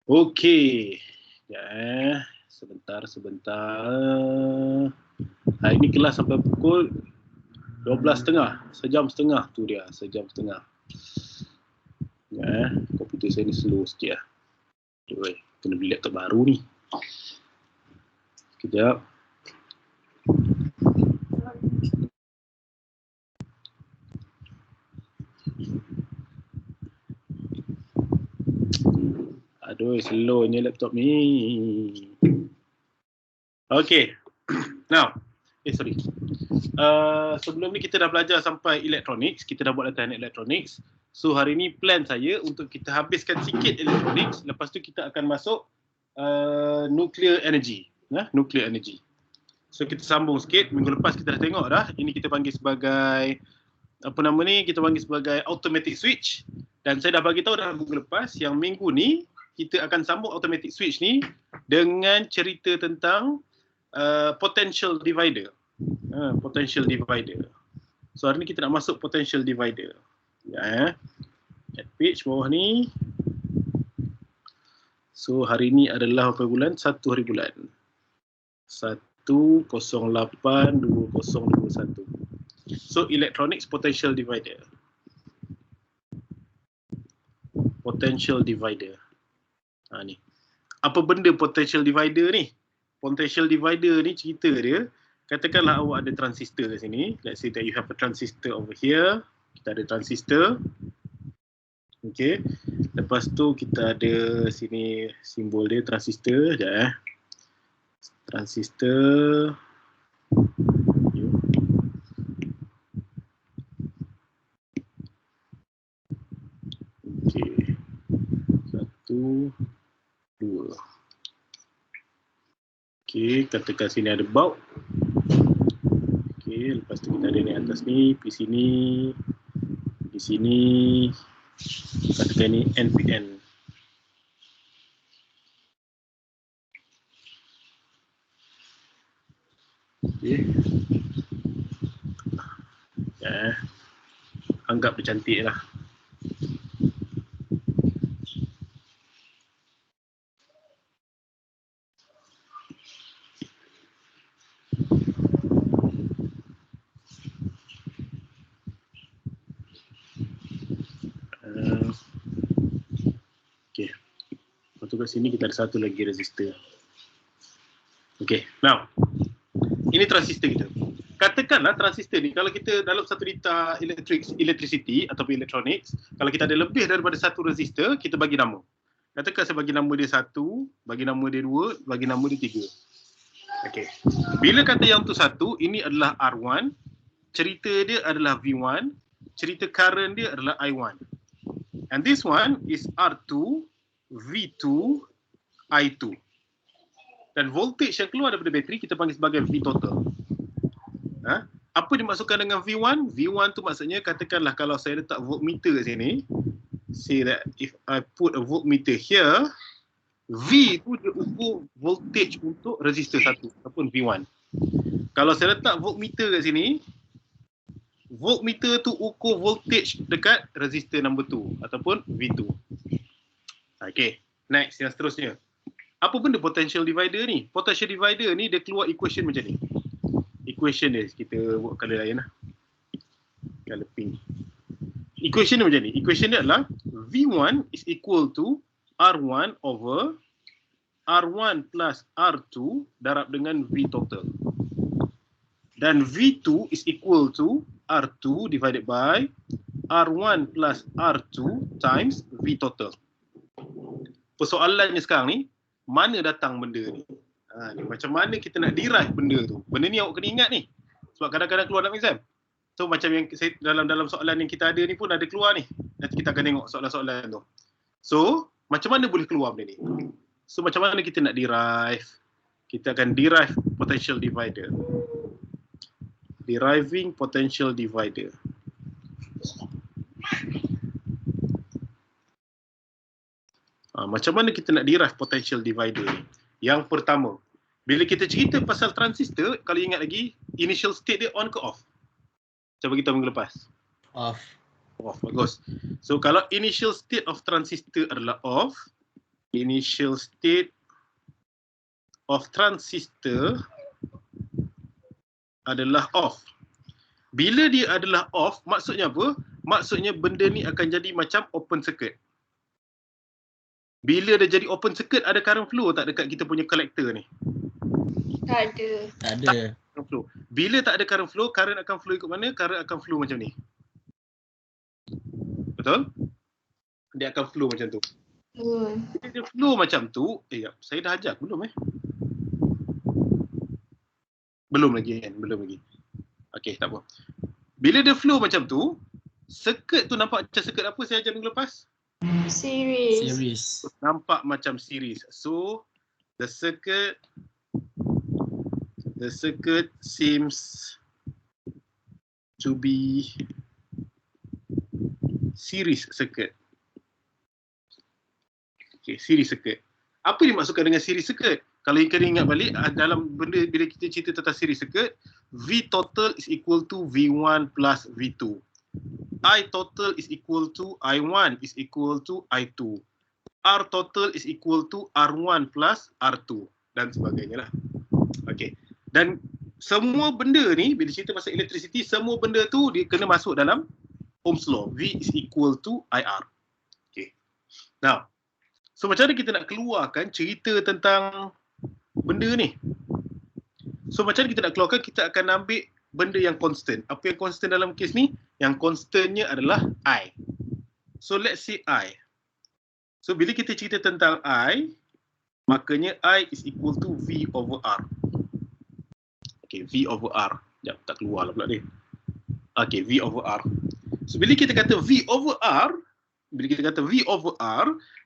Okey. Ya, sebentar. Hari ni kelas sampai pukul 12.30. Sejam setengah tu dia, sejam setengah. Ya, komputer saya ni slow sikit lah. Aduh, kena beli laptop baru ni. Sekejap. Aduh, slownya laptop ni. Okay. Now, sorry. Sebelum ni kita dah belajar sampai electronics. Kita dah buat latihan electronics. So, hari ni plan saya untuk kita habiskan sikit electronics. Lepas tu kita akan masuk nuclear energy. Nuclear energy. So, kita sambung sikit. Minggu lepas kita dah tengok dah. Ini kita panggil sebagai, kita panggil sebagai automatic switch. Dan saya dah bagi tahu dah minggu lepas yang minggu ni kita akan sambung automatic switch ni dengan cerita tentang potential divider. Potential divider. So hari ni kita nak masuk potential divider. Ya. At page bawah ni. So hari ni adalah apa bulan? 1 hari bulan. 1/08/2021. So electronics potential divider. Potential divider. Ni. Apa benda potential divider ni? Potential divider ni cerita dia, katakanlah awak ada transistor kat sini. Let's say that you have a transistor over here. Kita ada transistor. Okay. Lepas tu kita ada sini simbol dia transistor. Sekejap Transistor. Okay. 1, 2. Okay, katakan sini ada bulb. Okay, lepas tu kita ada ni atas ni, di sini, katakan ni NPN. Okay. Anggap dia cantik lah. Okay. Lepas tu kat sini kita ada satu lagi resistor. Okay, now. Ini transistor kita. Katakanlah transistor ni, kalau kita dalam satu liter electricity ataupun electronics, kalau kita ada lebih daripada satu resistor, kita bagi nama. Katakan saya bagi nama dia 1, bagi nama dia 2, bagi nama dia 3. Okay. Bila kata yang tu 1, ini adalah R1, cerita dia adalah V1, cerita current dia adalah I1. And this one is R2, V2, I2. Dan voltage yang keluar daripada bateri kita panggil sebagai V total. Apa dimaksudkan dengan V1? V1 tu maksudnya katakanlah kalau saya letak voltmeter kat sini, say that if I put a voltmeter here, V tu dia ukur voltage untuk resistor 1 ataupun V1. Kalau saya letak voltmeter kat sini, voltmeter tu ukur voltage dekat resistor number 2 ataupun V2. Okay, next yang seterusnya. Apa benda potential divider ni? Potential divider ni dia keluar equation macam ni. Equation dia, kita buat color lain lah. Color pink. Equation dia macam ni. Equation dia adalah V1 is equal to R1 over R1 plus R2 darab dengan V total. Dan V2 is equal to R2 divided by R1 plus R2 times V total. Persoalannya sekarang ni, mana datang benda ni? Macam mana kita nak derive benda tu? Benda ni awak kena ingat ni. Sebab kadang-kadang keluar dalam exam. So macam yang dalam soalan yang kita ada ni pun ada keluar ni. Nanti kita akan tengok soalan-soalan tu. So, macam mana boleh keluar benda ni? So macam mana kita nak derive? Kita akan derive potential divider. Deriving potential divider. Macam mana kita nak derive potential divider ni? Yang pertama, bila kita cerita pasal transistor, kalau ingat lagi, initial state dia on ke off? Saya bagi tahu minggu lepas. Off. Off, bagus. So kalau initial state of transistor adalah off, initial state of transistor adalah off. Bila dia adalah off, maksudnya apa? Maksudnya benda ni akan jadi macam open circuit. Bila dia jadi open circuit, ada current flow tak dekat kita punya collector ni? Tak ada. Tak ada. Current flow. Bila tak ada current flow, current akan flow ikut mana? Current akan flow macam ni. Betul? Dia akan flow macam tu. Bila dia flow macam tu, saya dah ajar belum Belum lagi kan? Belum lagi. Okey, tak apa. Bila dia flow macam tu, circuit tu nampak macam circuit apa saya ajar minggu lepas? Series. Nampak macam series. So the circuit seems to be series circuit. Okay, series circuit. Apa dimaksudkan dengan series circuit? Kalau kita ingat balik dalam benda bila kita cerita tentang series circuit, V total is equal to V1 plus V2. I total is equal to I1 is equal to I2. R total is equal to R1 plus R2 dan sebagainya lah. Okay. Dan semua benda ni, bila cerita pasal electricity, semua benda tu dia kena masuk dalam Ohm's law. V is equal to IR. Okay. Now, so macam mana kita nak keluarkan cerita tentang benda ni? So macam mana kita nak keluarkan? Kita akan ambil benda yang constant. Apa yang constant dalam kes ni? Yang constantnya adalah I. So let's say I. So bila kita cerita tentang I, makanya I is equal to V over R. Okay, V over R. Sekejap, tak keluar lah pula dia. Okay, V over R. So bila kita kata V over R,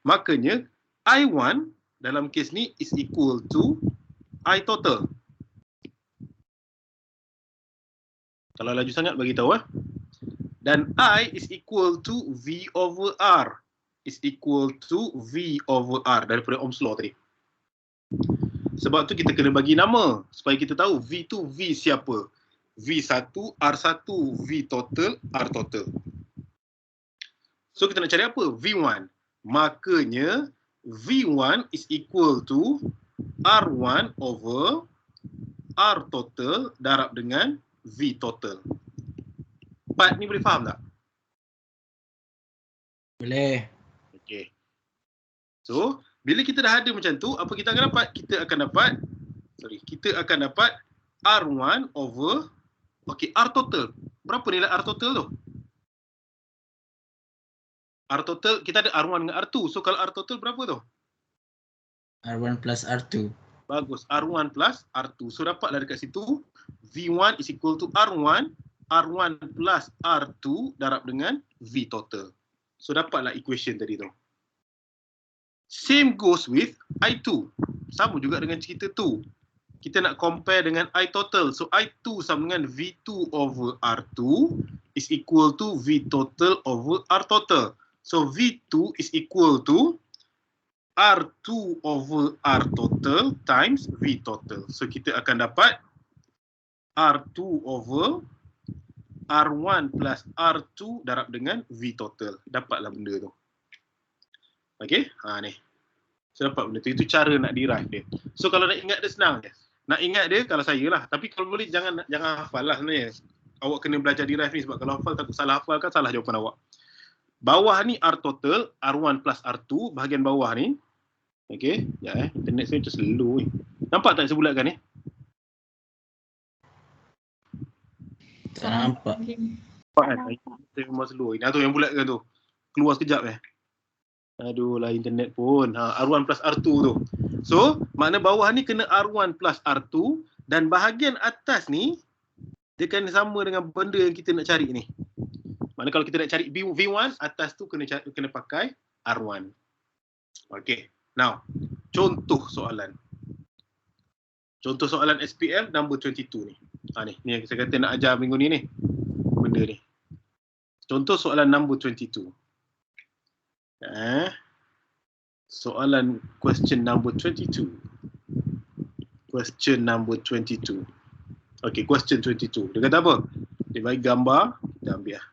makanya I1 dalam kes ni is equal to I total. Kalau laju sangat bagi tahu Dan I is equal to V over R. Is equal to V over R daripada Ohm's law tadi. Sebab tu kita kena bagi nama supaya kita tahu V tu V siapa. V1, R1, V total, R total. So kita nak cari apa? V1. Makanya V1 is equal to R1 over R total darab dengan V total. Part ni boleh faham tak? Boleh. Okay. So, bila kita dah ada macam tu, apa kita akan dapat? Kita akan dapat R1 over, R total. Berapa nilai R total tu? R total, kita ada R1 dengan R2. So, kalau R total berapa tu? R1 plus R2. Bagus, R1 plus R2. So, dapatlah dekat situ, V1 is equal to R1, R1 plus R2 darab dengan V total. So, dapatlah equation tadi tu. Same goes with I2. Sama juga dengan cerita tu. Kita nak compare dengan I total. So, I2 sama dengan V2 over R2 is equal to V total over R total. So, V2 is equal to R2 over R total times V total. So, kita akan dapat R2 over R1 plus R2 darab dengan V total. Dapatlah benda tu. Okay, ni. So dapat benda tu. Itu cara nak derive dia. So kalau nak ingat dia senang je. Nak ingat dia kalau saya lah. Tapi kalau boleh jangan hafal lah sebenarnya. Awak kena belajar derive ni sebab kalau hafal takut salah hafal kan salah jawapan awak. Bawah ni R total, R1 plus R2, bahagian bawah ni. Okay, internet saya macam slow ni. Nampak tak saya bulatkan ni? Tak nampak. Nampak kan? Saya memang slow. Dah tu yang bulatkan tu. Keluar sekejap Aduh lah internet pun. R1 plus R2 tu. So, makna bawah ni kena R1 plus R2 dan bahagian atas ni dia kan sama dengan benda yang kita nak cari ni. Makna kalau kita nak cari V1, atas tu kena pakai R1. Okay. Now, contoh soalan. Contoh soalan SPM number 22 ni. Ni yang saya kata nak ajar minggu ni. Benda ni. Contoh soalan number 22. Soalan question number 22. Question number 22. Okay, question 22. Dia kata apa? Dia bagi gambar, kita ambil lah.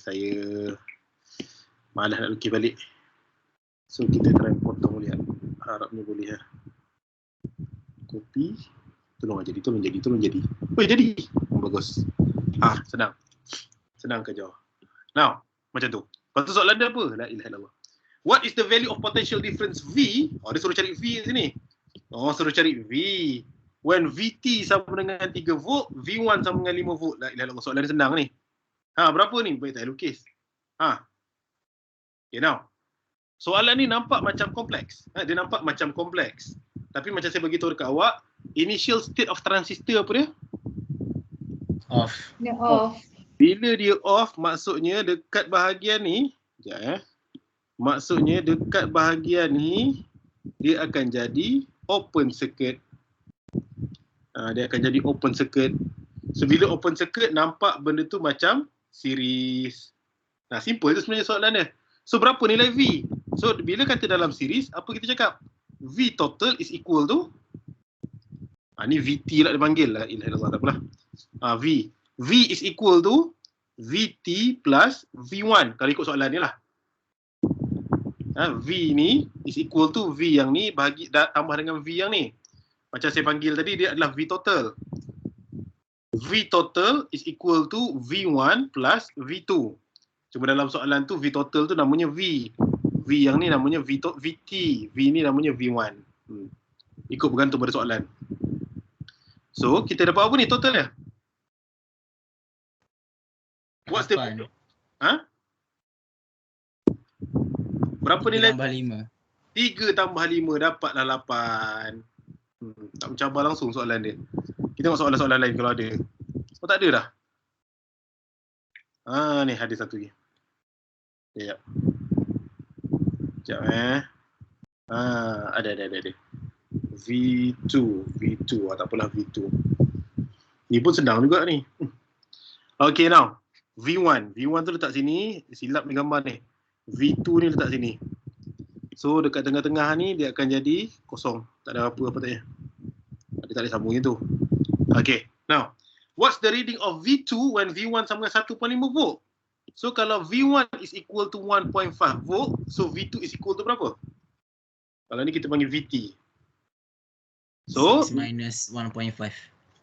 Saya malas nak lukis balik. So kita try potong lihat. Harapnya boleh ya. Copy. Tolong jadi. Oh, jadi. Bagus. Senang. Senang kerja. Now, macam tu. Lepas tu soalan dia apa? La ilaha illallah. What is the value of potential difference V? Dia suruh cari V sini. Suruh cari V. When VT sama dengan 3 volt, V1 sama dengan 5 volt. La ilaha illallah. Soalan dia senang ni. Berapa ni? Baik tak lukis. Okay, now. Soalan ni nampak macam kompleks. Dia nampak macam kompleks. Tapi macam saya bagi tahu dekat awak, initial state of transistor apa dia? Off. Dia off. Bila dia off, maksudnya dekat bahagian ni, maksudnya dekat bahagian ni, dia akan jadi open circuit. Dia akan jadi open circuit. So, bila open circuit, nampak benda tu macam series. Simple tu sebenarnya soalan dia. So, berapa nilai V? So, bila kata dalam series, apa kita cakap? V total is equal to, ni VT lah dia panggil lah. Tak apalah. V is equal to VT plus V1. Kalau ikut soalan ni lah. V ni is equal to V yang ni tambah dengan V yang ni. Macam saya panggil tadi, dia adalah V total. V total is equal to V1 plus V2. Cuma dalam soalan tu, V total tu namanya V. V yang ni namanya VT. V ni namanya V1. Ikut bergantung pada soalan. So, kita dapat apa ni totalnya? What's the... Berapa nilai? 3 tambah 5 dapatlah 8. Tak mencabar langsung soalan dia. Kita tengok soalan-soalan lain kalau ada. Tak ada dah. Ni ada satu lagi. Sekejap. Ada. V2. Tak apalah V2. Ni pun senang juga ni. Okay, now. V1 tu letak sini. Silap ni gambar ni. V2 ni letak sini. So, dekat tengah-tengah ni, dia akan jadi kosong. Tak ada apa-apa taknya. Dia tak ada sambungnya tu. Okay, now. What's the reading of V2 when V1 sama dengan 1.5 volt? So, kalau V1 is equal to 1.5 volt, so V2 is equal to berapa? Kalau ni kita panggil VT. So, 6 minus 1.5.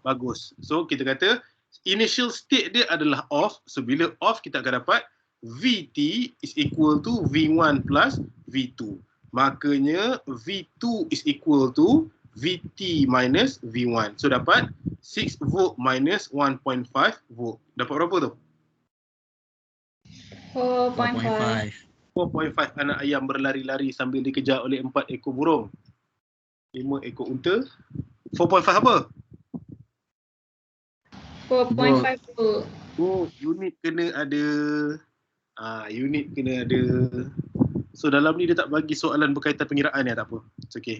Bagus. So, kita kata initial state dia adalah off. So, bila off, kita akan dapat VT is equal to V1 plus V2. Makanya, V2 is equal to VT minus V1. So, dapat 6 volt minus 1.5 volt. Dapat berapa tu? 4.5. 4.5 anak ayam berlari-lari sambil dikejar oleh 4 ekor burung. 5 ekor unta. 4.5 apa? 4.5 volt. Unit kena ada. Unit kena ada. So dalam ni dia tak bagi soalan berkaitan pengiraan ya, tak apa. It's okay.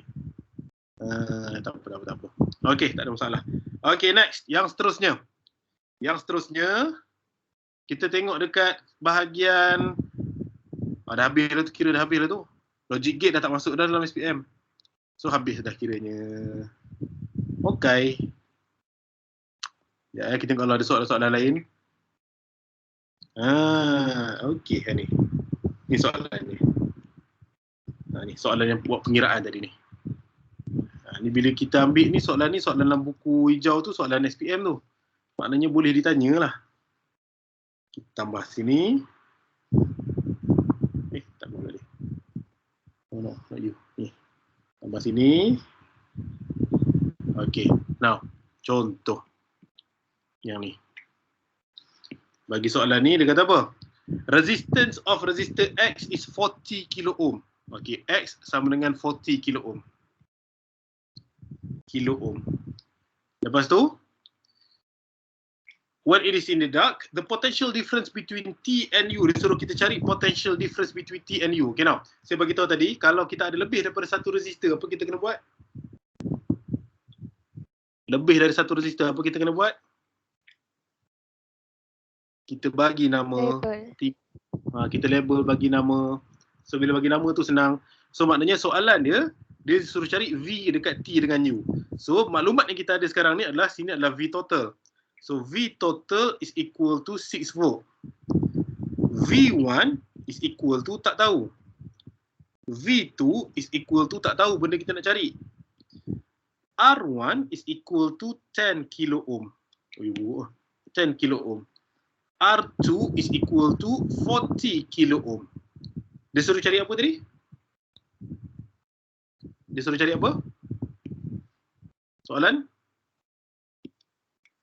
Tak apa. Okay, tak ada masalah. Okay, next. Yang seterusnya. Kita tengok dekat bahagian dah habis lah tu, kira dah habis lah tu. Logic gate dah tak masuk dah dalam SPM. So habis dah kiranya. Okay. Kita tengok kalau ada soalan-soalan lain. Okay ni. Ni soalan ni. Ni soalan yang buat pengiraan tadi ni. Ni bila kita ambil ni soalan dalam buku hijau tu, soalan SPM tu. Maknanya boleh ditanya lah. Kita tambah sini. Tak boleh. No, not you. Ni. Tambah sini. Okay. Now, contoh. Yang ni. Bagi soalan ni, dia kata apa? Resistance of resistor X is 40 kilo ohm. Okay, X sama dengan 40 kilo ohm. Lepas tu, when it is in the dark, the potential difference between T and U. Dia suruh kita cari potential difference between T and U. Okay, now, saya bagi tahu tadi, kalau kita ada lebih daripada satu resistor, apa kita kena buat? Lebih dari satu resistor, apa kita kena buat? Kita bagi nama. Kita label, bagi nama. So, bila bagi nama tu senang. So, maknanya soalan dia suruh cari V dekat T dengan U. So, maklumat yang kita ada sekarang ni adalah, sini adalah V total. So, V total is equal to 6 volt. V1 is equal to tak tahu. V2 is equal to, tak tahu benda kita nak cari. R1 is equal to 10 kilo ohm. 10 kilo ohm. R2 is equal to 40 kilo ohm. Dia suruh cari apa tadi? Dia suruh cari apa? Soalan?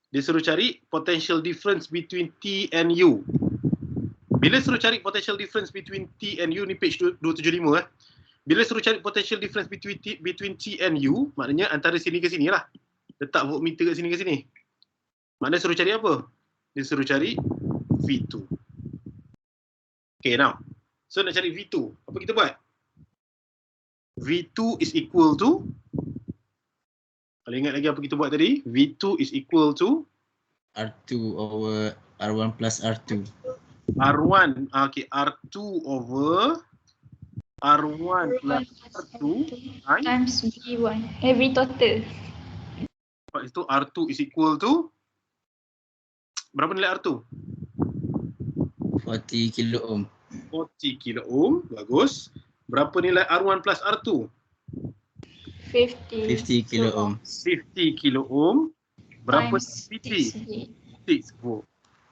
Dia suruh cari potential difference between T and U. Bila suruh cari potential difference between T and U, ni page 275 Bila suruh cari potential difference between T and U, maknanya antara sini ke sini lah. Letak voltmeter kat sini ke sini. Maknanya suruh cari apa? Dia suruh cari V2. Okay, now. So nak cari V2, apa kita buat? V2 is equal to, kalau ingat lagi apa kita buat tadi? V2 is equal to R2 over R1 plus R2. R1, okay, R2 over R1 plus R2 times V1. Every total. Lepas itu R2 is equal to, berapa nilai R2? 40 kilo ohm. 40 kilo ohm, bagus. Berapa nilai R1 plus R2? 50 kilo ohm. 50 kilo ohm. Berapa times VT? 6 6 volt.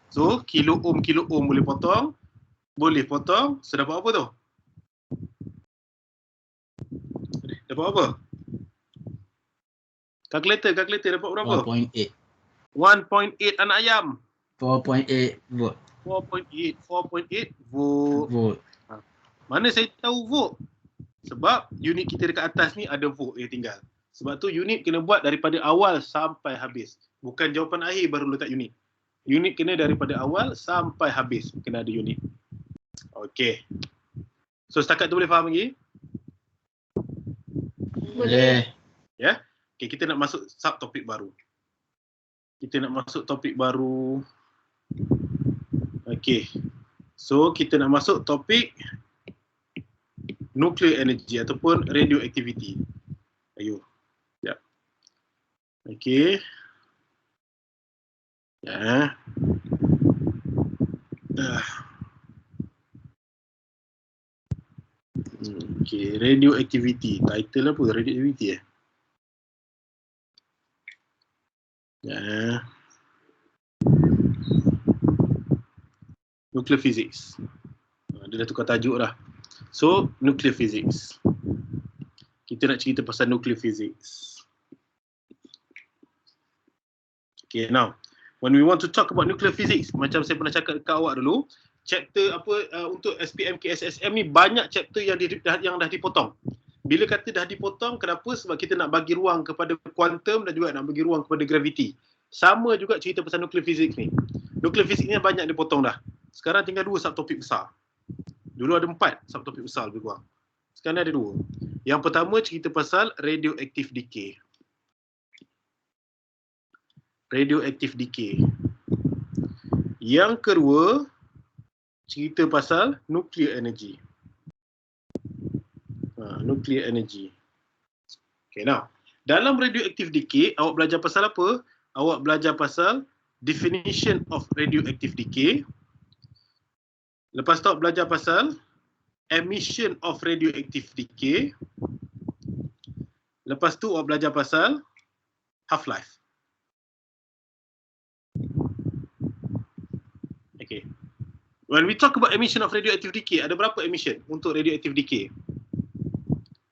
So, kilo ohm boleh potong. Boleh potong. So, dapat apa tu? Dapat apa? Kalkulator dapat berapa? 1.8. 1.8 anak ayam. 4.8 volt. 4.8 volt. Volt. Mana saya tahu volt? Sebab unit kita dekat atas ni ada volt yang tinggal. Sebab tu unit kena buat daripada awal sampai habis. Bukan jawapan akhir baru letak unit. Unit kena daripada awal sampai habis. Kena ada unit. Okey. So setakat tu boleh faham lagi? Boleh. Ya. Okey, kita nak masuk subtopik baru. Okey. So kita nak masuk topik nuclear energy ataupun radioactivity. Ayo. Ya. Okey. Ya. Okey, radioactivity. Title apa? Radioactivity Ya. Nuclear physics. Dia dah tukar tajuk dah. So, nuclear physics. Kita nak cerita pasal nuclear physics. Okay, now. When we want to talk about nuclear physics, macam saya pernah cakap dekat awak dulu, chapter untuk SPM KSSM ni banyak chapter yang dah dipotong. Bila kata dah dipotong, kenapa? Sebab kita nak bagi ruang kepada kuantum dan juga nak bagi ruang kepada gravity. Sama juga cerita pasal nuclear physics ni. Nuclear physics ni banyak dipotong dah. Sekarang tinggal 2 subtopik besar. Dulu ada 4 subtopik besar lebih kurang. Sekarang ada 2. Yang pertama cerita pasal radioactive decay. Radioactive decay. Yang kedua cerita pasal nuclear energy. Nuclear energy. Okay, now. Dalam radioactive decay, awak belajar pasal apa? Awak belajar pasal definition of radioactive decay. Lepas tu awak belajar pasal emission of radioactive decay. Lepas tu awak belajar pasal half-life. Okay. When we talk about emission of radioactive decay, ada berapa emission untuk radioactive decay?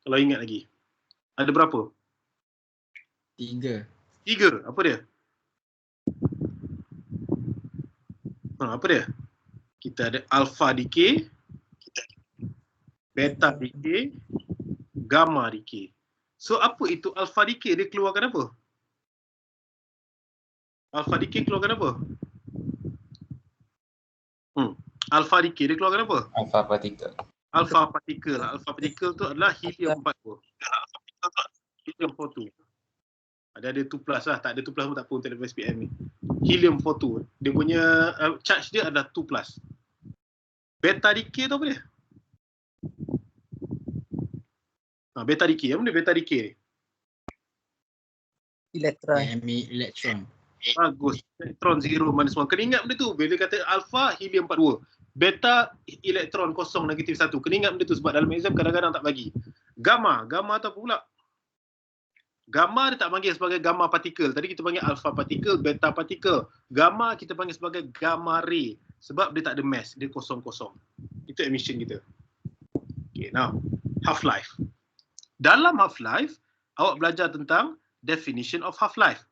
Kalau ingat lagi. Ada berapa? 3. Apa dia? Apa dia? Kita ada alpha decay, beta decay, gamma decay. So apa itu alpha decay? Dia keluarkan apa? Alpha decay keluarkan apa? Alpha decay dia keluarkan apa? Alpha particle. Alpha particle. Alpha particle tu adalah helium 42. Helium 42. Ada 2 plus lah. Tak ada 2 plus pun tak apa untuk level SPM ni. Helium 42. Dia punya charge dia adalah 2 plus. Beta decay tu apa dia? Beta decay. Apa dia beta decay ni? Elektron. Bagus. Elektron 0 minus 1. Kena ingat benda tu. Bila kata alpha, helium 42. Beta elektron kosong negatif 1. Kena ingat benda tu sebab dalam exam kadang-kadang tak bagi. Gamma tu apa pula? Gamma dia tak panggil sebagai gamma partikel. Tadi kita panggil alpha partikel, beta partikel. Gamma kita panggil sebagai gamma ray sebab dia tak ada mass, dia kosong-kosong. Itu emission kita. Okay, now half-life. Dalam half-life, awak belajar tentang definition of half-life.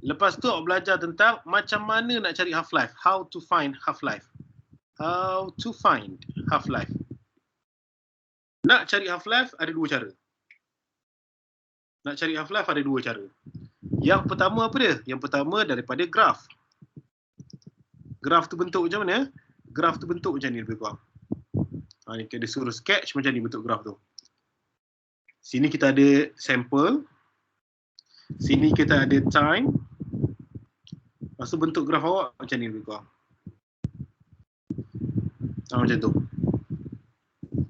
Lepas tu awak belajar tentang macam mana nak cari half-life. How to find half-life. How to find half-life. Nak cari half-life ada dua cara. Nak cari half-life ada dua cara. Yang pertama apa dia? Yang pertama daripada graf. Graf tu bentuk macam mana? Graf tu bentuk macam ni lebih kurang. Ni kita suruh sketch macam ni bentuk graf tu. Sini kita ada sampel. Sini kita ada time. Lepas tu bentuk graf awak macam ni lebih kurang. Macam tu.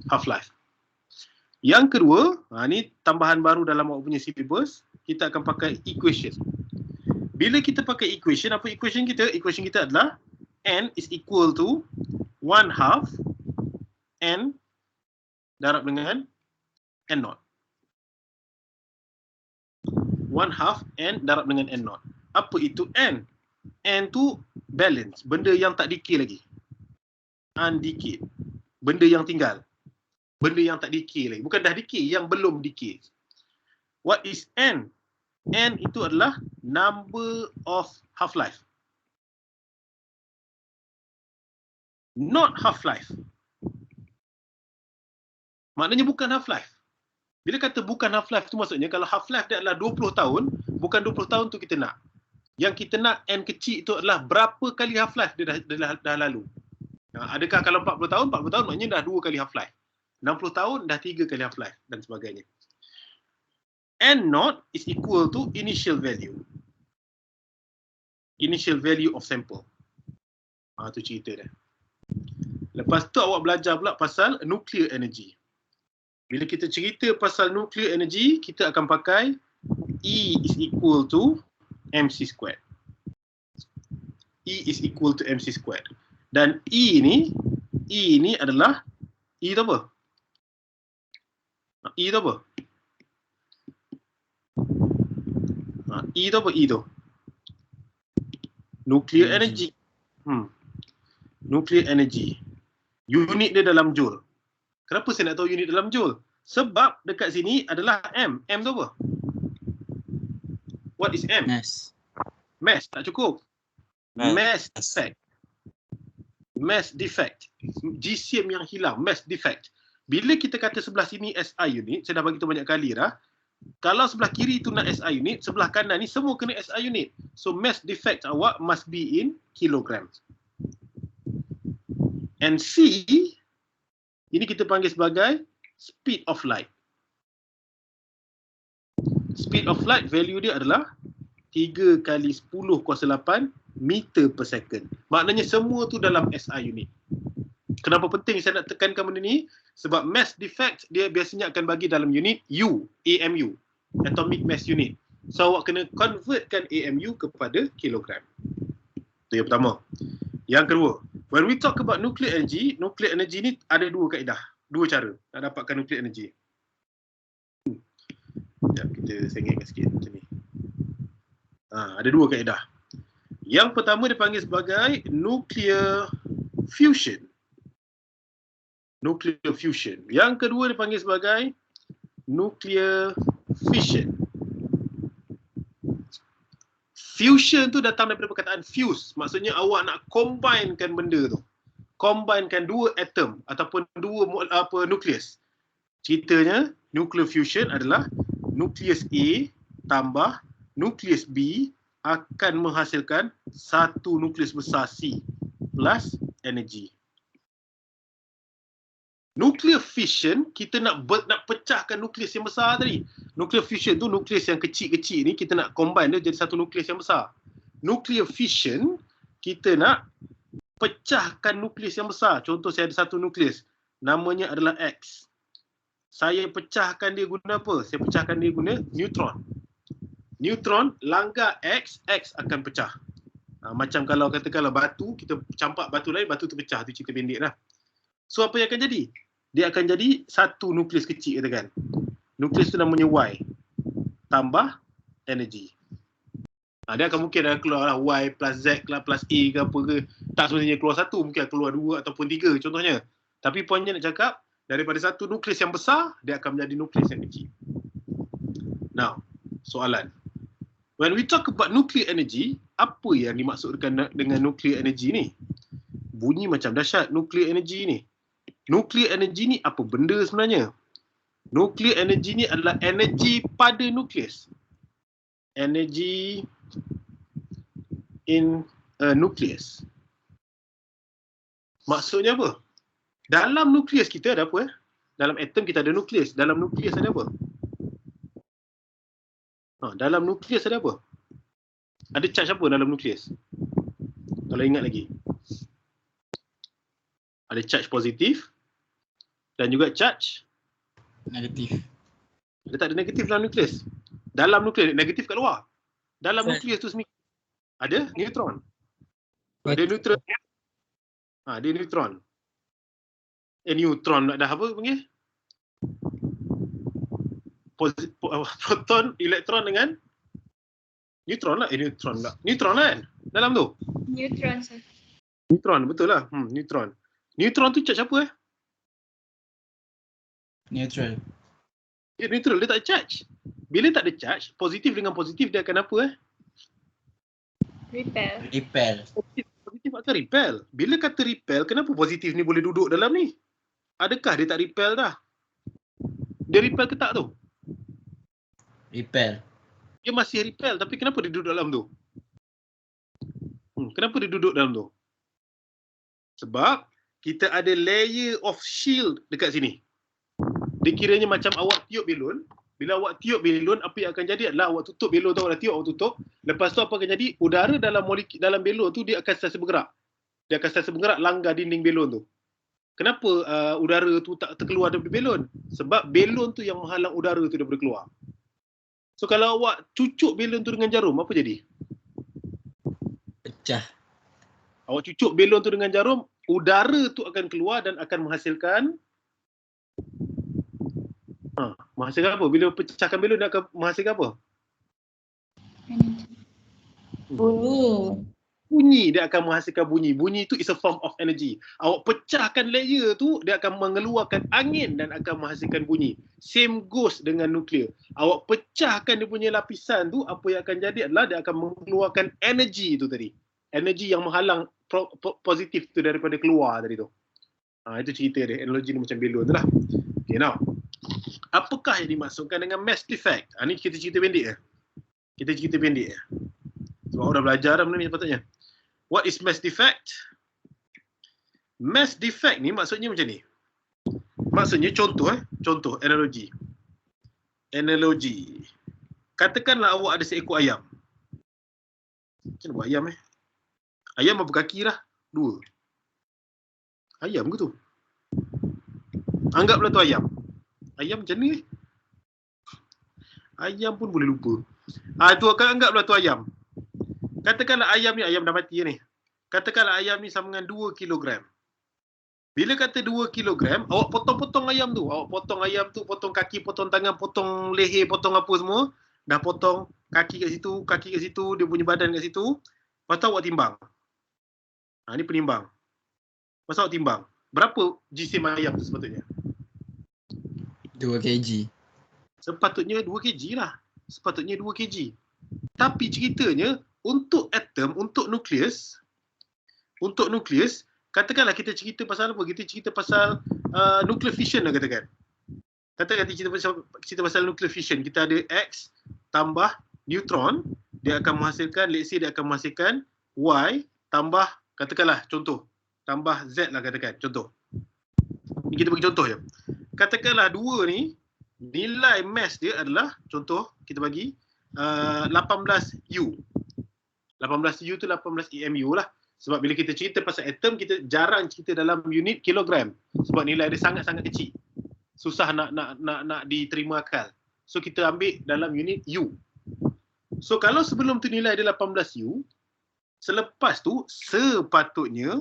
Half-life. Yang kedua, ni tambahan baru dalam awak punya syllabus, kita akan pakai equation. Bila kita pakai equation, apa equation kita? Equation kita adalah n is equal to 1/2 n darab dengan n0. 1/2 n darab dengan n0. Apa itu n? N tu balance, benda yang tak decay lagi. Undecayed, benda yang tinggal. Benda yang tak decay lagi. Bukan dah decay, yang belum decay. What is n? N itu adalah number of half-life. Not half-life. Maknanya bukan half-life. Bila kata bukan half-life tu maksudnya kalau half-life dia adalah 20 tahun, bukan 20 tahun tu kita nak. Yang kita nak n kecil itu adalah berapa kali half-life dia dah lalu. Adakah kalau 40 tahun maknanya dah 2 kali half-life. 60 tahun dah 3 kali half-life dan sebagainya. N0 is equal to initial value. Initial value of sample. Tu cerita dia. Lepas tu awak belajar pula pasal nuclear energy. Bila kita cerita pasal nuclear energy, kita akan pakai E is equal to mc squared. E is equal to mc squared. Dan E ni adalah E tu apa? E tu apa? E tu apa? E tu? Nuclear energy. Nuclear energy. Unit dia dalam joule. Kenapa saya nak tahu unit dalam joule? Sebab dekat sini adalah M. M tu apa? What is M? Mass. Mass tak cukup. Mass defect. Mass defect. GCM yang hilang. Mass defect. Bila kita kata sebelah sini SI unit, saya dah bagi tu banyak kali dah. Kalau sebelah kiri tu nak SI unit, sebelah kanan ni semua kena SI unit. So mass defect awak must be in kilograms. And C, ini kita panggil sebagai speed of light. Speed of light value dia adalah 3 kali 10 kuasa 8 meter per second. Maknanya semua tu dalam SI unit. Kenapa penting saya nak tekankan benda ni? Sebab mass defect dia biasanya akan bagi dalam unit U, AMU, atomic mass unit. So awak kena convertkan AMU kepada kilogram. Itu yang pertama. Yang kedua, when we talk about nuclear energy ni ada dua kaedah, dua cara nak dapatkan nuclear energy. Sekejap, kita sengitkan sikit macam ni. Ada dua kaedah. Yang pertama dipanggil sebagai nuclear fusion. Nuclear fusion. Yang kedua dipanggil sebagai nuclear fission. Fusion tu datang daripada perkataan fuse. Maksudnya awak nak combinekan benda tu. Combinekan dua atom ataupun dua nukleus. Ceritanya nuclear fusion adalah nukleus A tambah nukleus B akan menghasilkan satu nukleus besar C plus energy. Nuclear fission, kita nak pecahkan nukleus yang besar tadi. Nuclear fission tu nukleus yang kecil-kecil ni kita nak combine dia jadi satu nukleus yang besar. Nuclear fission, kita nak pecahkan nukleus yang besar. Contoh saya ada satu nukleus, namanya adalah X. Saya pecahkan dia guna apa? Saya pecahkan dia guna neutron. Neutron langgar X, X akan pecah. Macam kalau katakanlah batu, kita campak batu lain, batu tu pecah, tu cerita pendek lah. So apa yang akan jadi? Dia akan jadi satu nukleus kecil katakan. Nukleus tu namanya Y tambah energi. Dia akan mungkin keluar lah Y plus Z lah, plus A ke apa ke. Tak sebenarnya keluar satu, mungkin keluar 2 ataupun 3 contohnya. Tapi poinnya nak cakap, daripada satu nukleus yang besar, dia akan menjadi nukleus yang kecil. Now, soalan. When we talk about nuclear energy, apa yang dimaksudkan dengan nuclear energy ni? Bunyi macam dahsyat nuclear energy ni. Nuclear energy ni apa benda sebenarnya? Nuclear energy ni adalah energi pada nukleus. Energy in a nucleus. Maksudnya apa? Dalam nukleus kita ada apa? Dalam atom kita ada nukleus. Dalam nukleus ada apa? Dalam nukleus ada apa? Ada charge apa dalam nukleus? Kalau ingat lagi. Ada charge positif dan juga charge Negatif. Ada tak ada negatif dalam nukleus? Dalam nukleus, negatif kat luar. Dalam nukleus tu sendiri ada neutron. Ada neutron. Ada neutron. Neutron dah apa panggil? Proton, elektron dengan neutron lah. Neutron lah. Neutron lah kan? Dalam tu? Neutron, sir. Neutron, betul lah. Neutron. Neutron tu charge apa Neutral. Neutral, dia tak charge. Bila tak ada charge, positif dengan positif dia akan apa Repel. Repel. Positif akan repel. Bila kata repel, kenapa positif ni boleh duduk dalam ni? Adakah dia tak repel dah? Dia repel ke tak tu? Repel. Dia masih repel, tapi kenapa dia duduk dalam tu? Kenapa dia duduk dalam tu? Sebab kita ada layer of shield dekat sini. Dia kiranya macam awak tiup belon. Bila awak tiup belon, apa yang akan jadi adalah awak tutup belon tu, awak dah tiup, awak tutup. Lepas tu apa akan jadi? Udara dalam molekul dalam belon tu dia akan sentiasa bergerak. Dia akan sentiasa bergerak langgar dinding belon tu. Kenapa udara tu tak terkeluar daripada belon? Sebab belon tu yang menghalang udara tu daripada keluar. So kalau awak cucuk belon tu dengan jarum, apa jadi? Pecah. Awak cucuk belon tu dengan jarum, udara tu akan keluar dan akan menghasilkan menghasilkan apa? Bila pecahkan belon dia akan menghasilkan apa? Bunyi. Bunyi, dia akan menghasilkan bunyi. Bunyi itu is a form of energy. Awak pecahkan layer tu, dia akan mengeluarkan angin dan akan menghasilkan bunyi. Same goes dengan nuklear. Awak pecahkan dia punya lapisan tu, apa yang akan jadi adalah dia akan mengeluarkan energy tu tadi. Energy yang menghalang positif tu daripada keluar tadi tu. Itu cerita dia. Analogi ni macam belon tu lah. Okay, now. Apakah yang dimaksudkan dengan mass defect? Ni kita cerita pendek je. Kita cerita pendek je. Sebab orang dah belajar dah benda ni sepatutnya. What is mass defect? Mass defect ni maksudnya macam ni. Maksudnya contoh analogi. Analogi. Katakanlah awak ada seekor ayam. Macam mana buat ayam Ayam berapa kaki lah? 2. Ayam ke tu? Anggaplah tu ayam. Ayam macam ni. Ayam pun boleh lupa. Tu akan anggaplah tu ayam. Katakanlah ayam ni, ayam dah mati ni. Katakanlah ayam ni sama dengan 2 kilogram. Bila kata 2 kilogram, awak potong-potong ayam tu. Awak potong ayam tu, potong kaki, potong tangan, potong leher, potong apa semua. Dah potong kaki kat situ, dia punya badan kat situ. Lepas tu awak timbang. Ni penimbang. Lepas tu awak timbang. Berapa jisim ayam tu sepatutnya? 2 kg. Sepatutnya 2 kg lah. Sepatutnya 2 kg. Tapi ceritanya, untuk atom, untuk nukleus, katakanlah kita cerita pasal apa? Kita cerita pasal nuclear fission lah katakan. Katakan kita cerita pasal nuclear fission. Kita ada X tambah neutron, dia akan menghasilkan, let's say dia akan menghasilkan Y tambah, katakanlah contoh, tambah Z lah katakan, contoh. Ni kita bagi contoh je. Katakanlah 2 ni, nilai mass dia adalah, contoh, kita bagi 18U. 18U tu 18 EMU lah. Sebab bila kita cerita pasal atom, kita jarang cerita dalam unit kilogram. Sebab nilai dia sangat-sangat kecil. Susah nak diterima akal. So kita ambil dalam unit U. So kalau sebelum tu nilai dia 18U, Selepas tu sepatutnya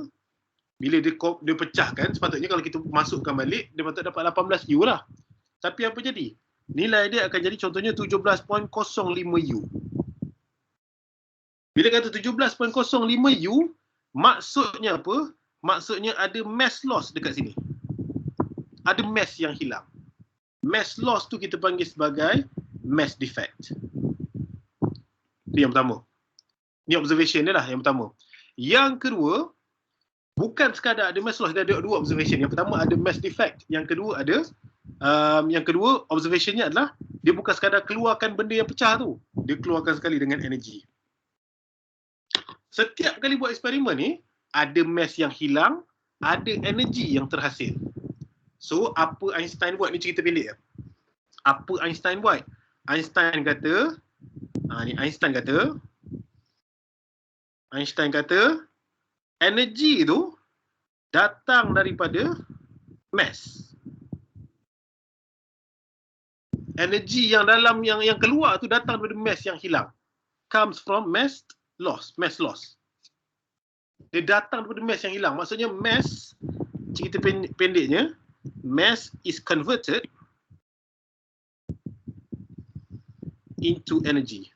bila dia pecahkan, sepatutnya kalau kita masukkan balik dia patut dapat 18 U lah. Tapi apa jadi? Nilai dia akan jadi contohnya 17.05 U. Bila kata 17.05 U, maksudnya apa? Maksudnya ada mass loss dekat sini. Ada mass yang hilang. Mass loss tu kita panggil sebagai mass defect. Itu yang pertama. Ini observation dia lah yang pertama. Yang kedua, bukan sekadar ada mass loss, dia ada dua observation. Yang pertama ada mass defect. Yang kedua ada observationnya adalah dia bukan sekadar keluarkan benda yang pecah tu. Dia keluarkan sekali dengan energi. Setiap kali buat eksperimen ni, ada mass yang hilang, ada energi yang terhasil. So, apa Einstein buat? Ni cerita pendek. Apa Einstein buat? Einstein kata, Einstein kata, energi itu datang daripada mass. Energi yang dalam yang keluar tu datang daripada mass yang hilang. Comes from mass loss. Dia datang daripada mass yang hilang. Maksudnya mass, cerita pendeknya, mass is converted into energy.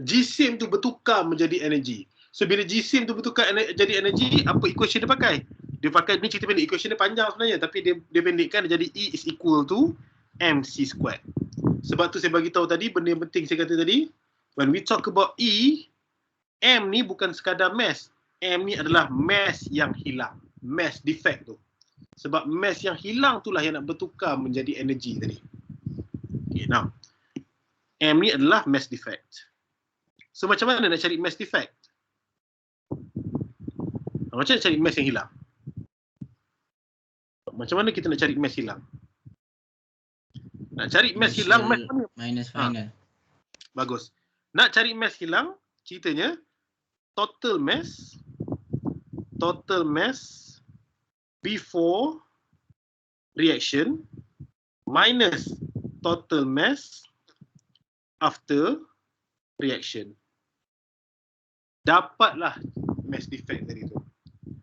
Jisim tu bertukar menjadi energi. So bila jisim tu bertukar jadi energi, apa equation dia pakai? Dia pakai, ni cerita pendek, equation dia panjang sebenarnya, tapi dia pendekkan, dia jadi E is equal to mc squared. Sebab tu saya bagi tahu tadi, benda yang penting saya kata tadi, when we talk about E, M ni bukan sekadar mass. M ni adalah mass yang hilang. Mass defect tu. Sebab mass yang hilang itulah yang nak bertukar menjadi energi tadi. Okay, now. M ni adalah mass defect. So macam mana nak cari mass defect? Macam mana cari mass yang hilang? Macam mana kita nak cari mass hilang? Nak cari mass hilang, mass mana? Minus final. Bagus. Nak cari mass hilang, ceritanya total mass before reaction minus total mass after reaction. Dapatlah mass defect tadi tu.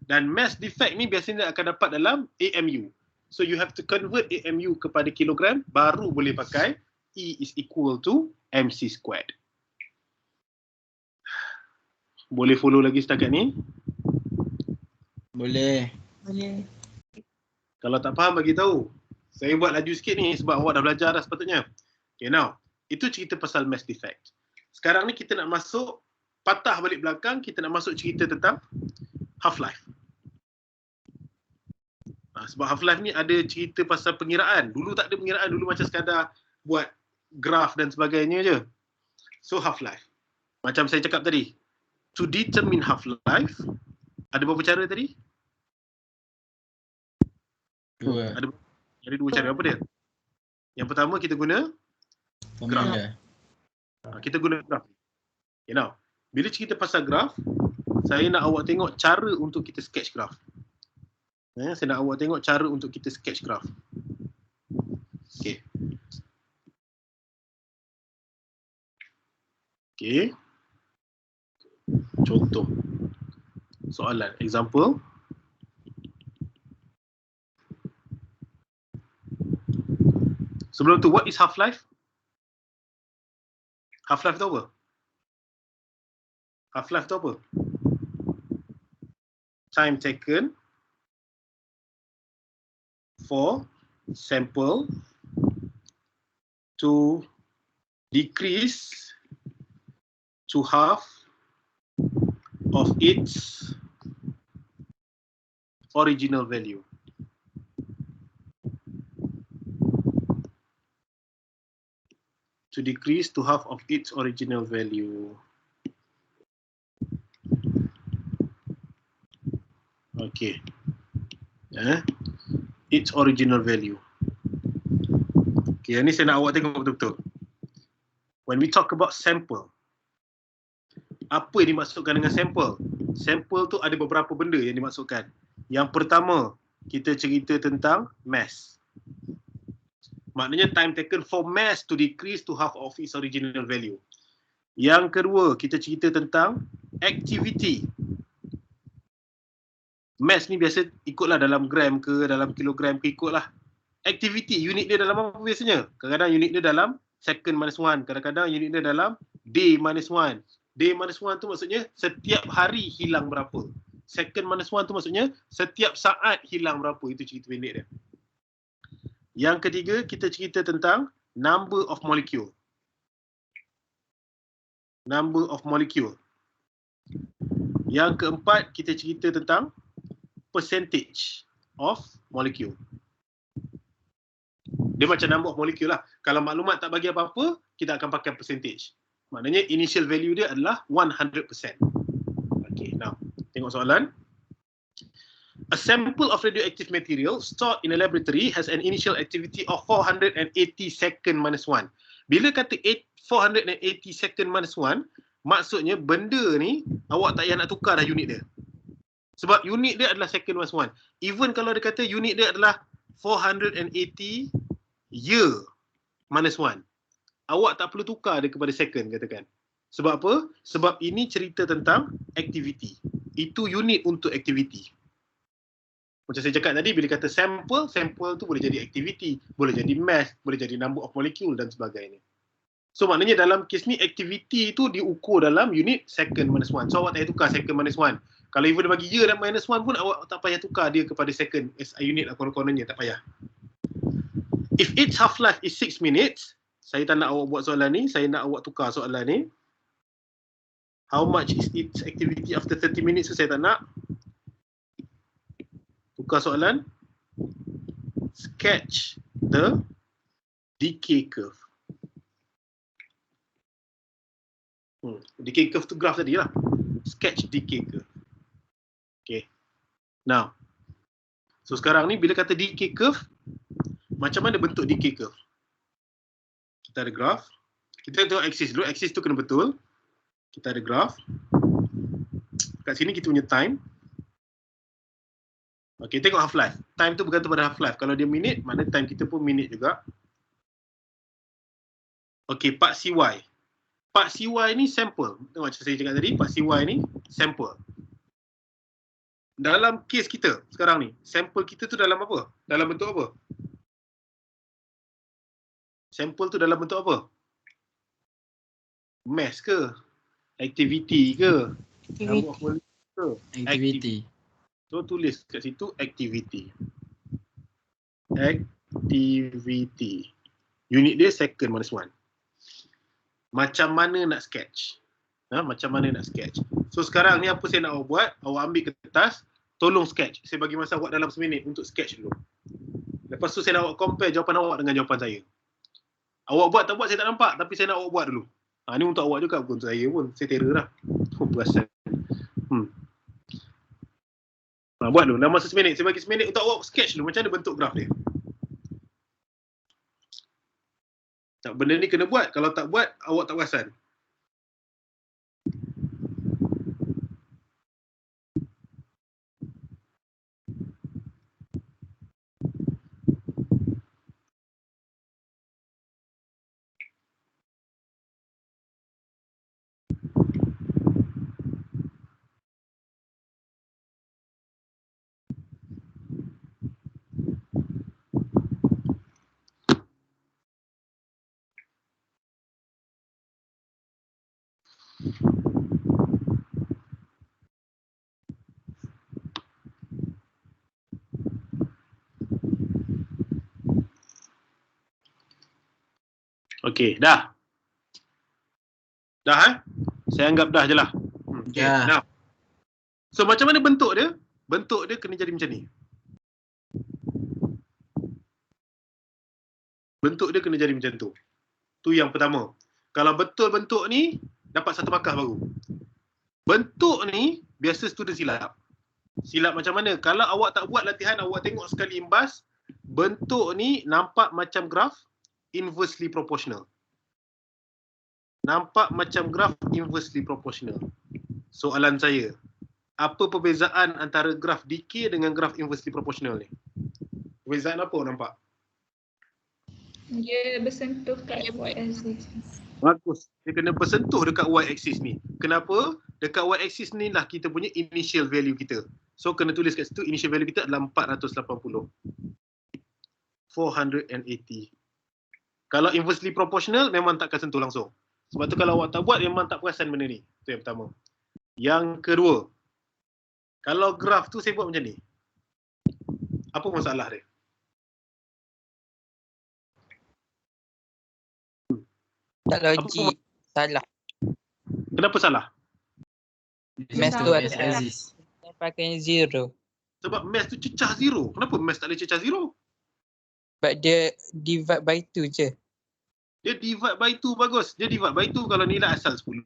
Dan mass defect ni biasanya akan dapat dalam AMU. So you have to convert AMU kepada kilogram, baru boleh pakai E is equal to mc squared. Boleh follow lagi setakat ni? Boleh. Kalau tak faham bagi tahu. Saya buat laju sikit ni sebab awak dah belajar dah sepatutnya. Okay, now. Itu cerita pasal mass defect. Sekarang ni kita nak masuk, patah balik belakang, kita nak masuk cerita tentang half-life. Sebab half-life ni ada cerita pasal pengiraan. Dulu tak ada pengiraan, dulu macam sekadar buat graf dan sebagainya je. So half-life. Macam saya cakap tadi, to determine half-life, ada berapa cara tadi? Dua. Ada dua cara. Apa dia? Yang pertama kita guna Formula. Kita guna graf. Okay, now, bila cerita pasal graf, saya nak awak tengok cara untuk kita sketch graf. Saya nak awak tengok cara untuk kita sketch graf. Okay. Okay. Contoh. Soalan. Example. Sebelum tu, what is half-life? Half-life tu apa? Half-life tu apa? Time taken for sample to decrease to half of its original value. To decrease to half of its original value. Okay. Its original value. Okay, ini saya nak awak tengok betul-betul. When we talk about sample, apa yang dimaksudkan dengan sample? Sample tu ada beberapa benda yang dimaksudkan. Yang pertama, kita cerita tentang mass. Maknanya time taken for mass to decrease to half of its original value. Yang kedua, kita cerita tentang activity. Mass ni biasa ikutlah dalam gram ke, dalam kilogram ke, ikutlah. Activity, unit dia dalam apa biasanya? Kadang-kadang unit dia dalam second minus 1. Kadang-kadang unit dia dalam day minus 1. Day minus 1 tu maksudnya setiap hari hilang berapa. Second minus 1 tu maksudnya setiap saat hilang berapa. Itu cerita pendek dia. Yang ketiga, kita cerita tentang number of molecule. Number of molecule. Yang keempat, kita cerita tentang percentage of molecule. Dia macam number of molecule lah. Kalau maklumat tak bagi apa-apa, kita akan pakai percentage. Maknanya initial value dia adalah 100%. Okay, now tengok soalan. A sample of radioactive material stored in a laboratory has an initial activity of 480 second minus 1. Bila kata 480 second minus 1, maksudnya benda ni awak tak payah nak tukar dah unit dia. Sebab unit dia adalah second minus 1. Even kalau dia kata unit dia adalah 480 year minus 1. Awak tak perlu tukar dia kepada second, katakan. Sebab apa? Sebab ini cerita tentang activity. Itu unit untuk activity. Macam saya cakap tadi, bila kata sample, sample tu boleh jadi activity, boleh jadi mass, boleh jadi number of molecule dan sebagainya. So maknanya dalam kes ni, activity tu diukur dalam unit second minus 1. So awak tak payah tukar second minus 1. Kalau even dia bagi year dan minus 1 pun, awak tak payah tukar dia kepada second as a unit lah, kononnya, tak payah. If its half-life is 6 minutes, saya tak nak awak buat soalan ni, saya nak awak tukar soalan ni. How much is its activity after 30 minutes? So saya tak nak. Tukar soalan. Sketch the decay curve. Decay curve tu graph tadi lah. Sketch decay curve. Okay. Now. So sekarang ni bila kata decay curve, macam mana bentuk decay curve? Kita ada graph. Kita tengok axis dulu. Axis tu kena betul. Kita ada graph. Kat sini kita punya time. Okay, tengok half-life. Time tu bergantung pada half-life. Kalau dia minit, mana time kita pun minit juga. Okay, part CY. Part CY ni sample. Tengok macam saya cakap tadi, part CY ni sample. Dalam kes kita sekarang ni, sampel kita tu dalam apa? Dalam bentuk apa? Sampel tu dalam bentuk apa? Mass ke? Activity ke? Activity. So tulis kat situ activity. Activity. Unit dia second minus 1. Macam mana nak sketch? Macam mana nak sketch? So sekarang ni apa saya nak awak buat? Awak ambil kertas, tolong sketch. Saya bagi masa awak dalam 1 minit untuk sketch dulu. Lepas tu saya nak awak compare jawapan awak dengan jawapan saya. Awak buat tak buat saya tak nampak, tapi saya nak awak buat dulu. Ni untuk awak juga, bukan untuk saya pun. Saya terror lah. Perasan. Buat dulu, dalam masa 1 minit. Saya bagi 1 minit untuk awak sketch dulu macam mana bentuk graf dia. Benda ni kena buat. Kalau tak buat, awak tak perasan. Okey, dah. Dah Saya anggap dah je lah. Okay, now. So macam mana bentuk dia? Bentuk dia kena jadi macam ni. Bentuk dia kena jadi macam tu. Tu yang pertama. Kalau betul bentuk ni, dapat 1 markah baru. Bentuk ni, biasa student silap. Silap macam mana? Kalau awak tak buat latihan, awak tengok sekali imbas, bentuk ni nampak macam graf inversely proportional. Nampak macam graf inversely proportional. Soalan saya, apa perbezaan antara graf decay dengan graf inversely proportional ni? Perbezaan apa nampak? Dia bersentuh kat y-axis. Bagus. Dia kena bersentuh dekat y-axis ni. Kenapa? Dekat y-axis ni lah kita punya initial value kita. So kena tulis kat situ initial value kita adalah 480. 480. Kalau inversely proportional memang takkan sentuh langsung. Sebab tu kalau awak tak buat memang tak perasan benda ni. Itu yang pertama. Yang kedua, kalau graf tu saya buat macam ni. Apa masalah dia? Tak logik. Salah. Kenapa salah? Math tu As ada is. pakai zero. Sebab math tu cecah zero. Kenapa math tak boleh cecah zero? Sebab dia divide by 2 je. Dia divide by 2 bagus. Dia divide by 2 kalau nilai asal 10.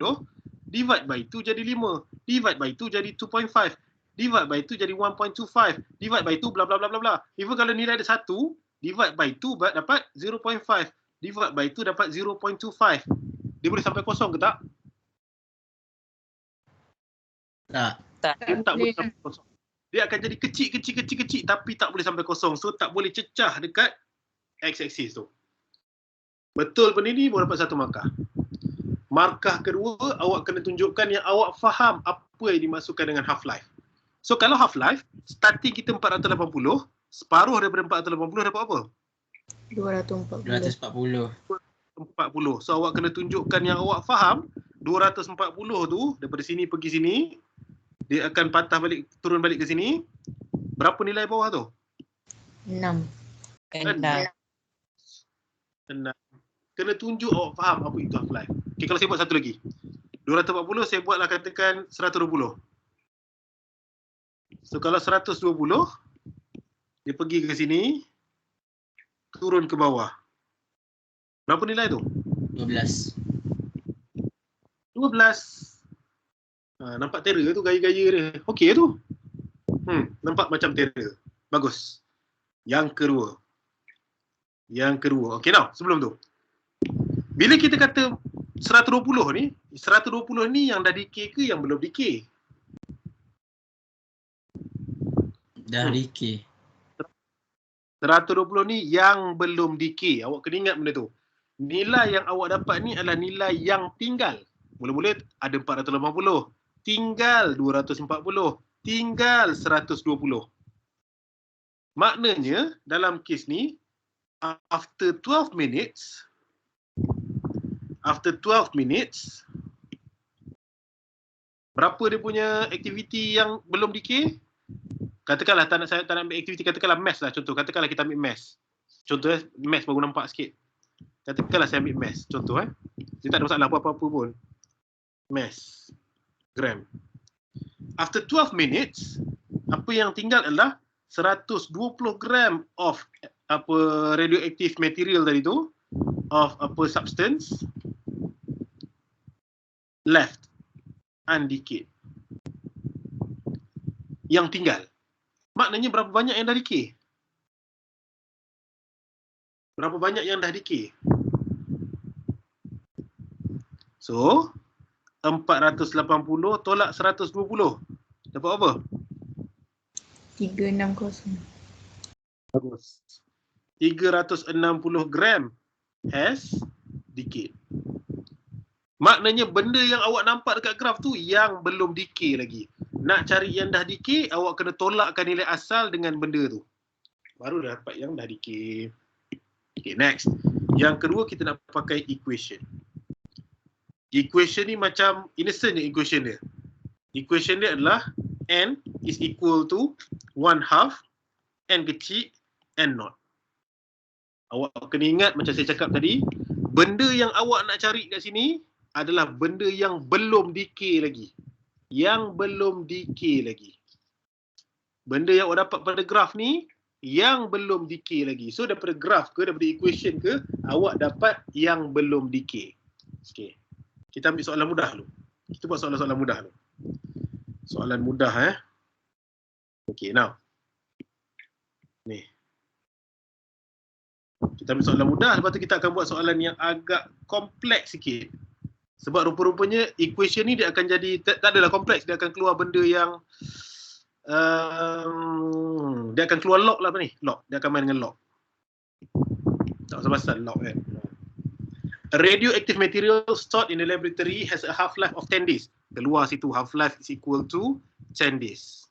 Divide by 2 jadi 5. Divide by 2 jadi 2.5. Divide by 2 jadi 1.25. Divide by 2 bla bla bla bla bla. Even kalau nilai ada 1, divide by 2 dapat 0.5. Divide by 2 dapat 0.25. Dia boleh sampai kosong ke tak? Tak. Tak. Dia tak boleh sampai kosong. Dia akan jadi kecil tapi tak boleh sampai kosong. So tak boleh cecah dekat x-axis tu. Betul benda ni baru dapat 1 markah. Markah kedua, awak kena tunjukkan yang awak faham apa yang dimaksudkan dengan half-life. So kalau half-life, starting kita 480, separuh daripada 480 dapat apa? 240. 240. 40. So awak kena tunjukkan yang awak faham 240 tu daripada sini pergi sini, dia akan patah balik, turun balik ke sini. Berapa nilai bawah tu? 6. 6. Kena tunjuk awak faham apa itu half-life. Okay, kalau saya buat satu lagi. 240 saya buatlah katakan 120. So kalau 120, dia pergi ke sini, turun ke bawah. Berapa nilai tu? 12. 12. Nampak terror tu gaya-gaya dia. Okey tu. Nampak macam terror. Bagus. Yang kedua. Okey now, sebelum tu. Bila kita kata 120 ni yang dah decay ke yang belum decay? Dah decay. 120 ni yang belum decay. Awak kena ingat benda tu. Nilai yang awak dapat ni adalah nilai yang tinggal. Mula-mula ada 480, tinggal 240, tinggal 120. Maknanya dalam kes ni, after 12 minutes, berapa dia punya aktiviti yang belum decay? Katakanlah saya tak nak ambil aktiviti, katakanlah maths lah contoh. Katakanlah kita ambil maths. Contoh maths baru nampak sikit. Katakanlah saya ambil maths contoh Dia tak ada masalah apa-apa pun. Maths. Gram. After 12 minutes, apa yang tinggal adalah 120 gram of radioactive material tadi tu, of substance left undecayed. Yang tinggal. Maknanya berapa banyak yang dah decay? Berapa banyak yang dah decay? So, 480 tolak 120. Dapat apa? 360. Bagus. 360 gram has decayed. Maknanya benda yang awak nampak dekat graf tu yang belum decay lagi. Nak cari yang dah decay, awak kena tolakkan nilai asal dengan benda tu. Baru dapat yang dah decay. Okay, next. Yang kedua kita nak pakai equation. Equation ni macam innocent je equation dia. Equation dia adalah n is equal to 1/2 n kecil n naught. Awak kena ingat macam saya cakap tadi, benda yang awak nak cari kat sini adalah benda yang belum decay lagi. Yang belum decay lagi. Benda yang awak dapat pada graf ni yang belum decay lagi. So daripada graf ke, daripada equation ke, awak dapat yang belum decay. Okay. Kita ambil soalan mudah dulu. Kita buat soalan-soalan mudah dulu. Soalan mudah Okay, now. Ni. Kita ambil soalan mudah, lepas tu kita akan buat soalan yang agak kompleks sikit. Sebab rupa-rupanya equation ni dia akan jadi, tak adalah kompleks, dia akan keluar benda yang dia akan keluar log lah apa ni? Log. Dia akan main dengan log. Tak pasal-pasal log kan. A radioactive material stored in the laboratory has a half-life of 10 days. Keluar situ half-life is equal to 10 days.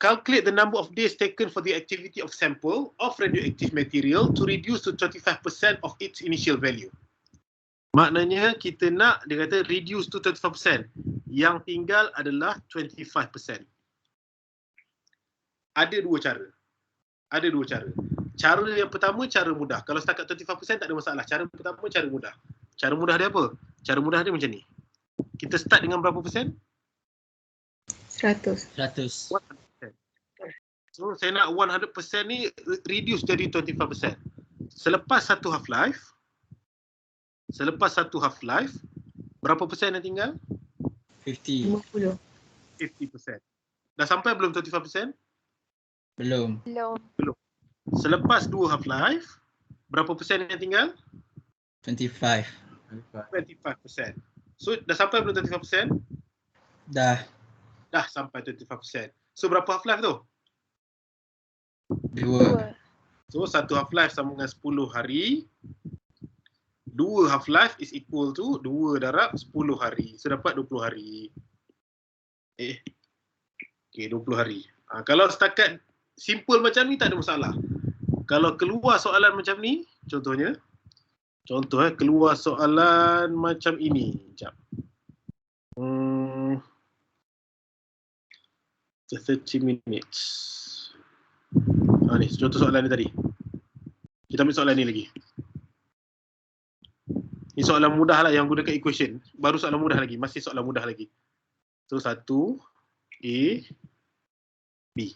Calculate the number of days taken for the activity of sample of radioactive material to reduce to 25% of its initial value. Maknanya kita nak, dia kata reduce to 25%. Yang tinggal adalah 25%. Ada dua cara. Cara yang pertama, cara mudah. Kalau setakat 25% tak ada masalah. Cara pertama, cara mudah. Cara mudah dia apa? Cara mudah dia macam ni. Kita start dengan berapa persen? 100. 100. 100%. So, saya nak 100% ni reduce jadi 25%. Selepas satu half-life, berapa persen yang tinggal? 50. 50. 50%. Dah sampai belum 25%? Belum. Selepas 2 half-life, berapa persen yang tinggal? 25. 25%. So, dah sampai belum 25%? Dah. Dah sampai 25%. So, berapa half-life tu? 2. So, satu half-life sama dengan 10 hari. 2 half-life is equal to 2 darab 10 hari. So, dapat 20 hari. Okay, 20 hari. Kalau setakat simple macam ni tak ada masalah. Kalau keluar soalan macam ni, contohnya, keluar soalan macam ini. Sekejap. 30 minutes. Ni, contoh soalan ni tadi. Kita ambil soalan ni lagi. Ni soalan mudah lah yang gunakan equation. Baru soalan mudah lagi. Masih soalan mudah lagi. So, 1, A, B.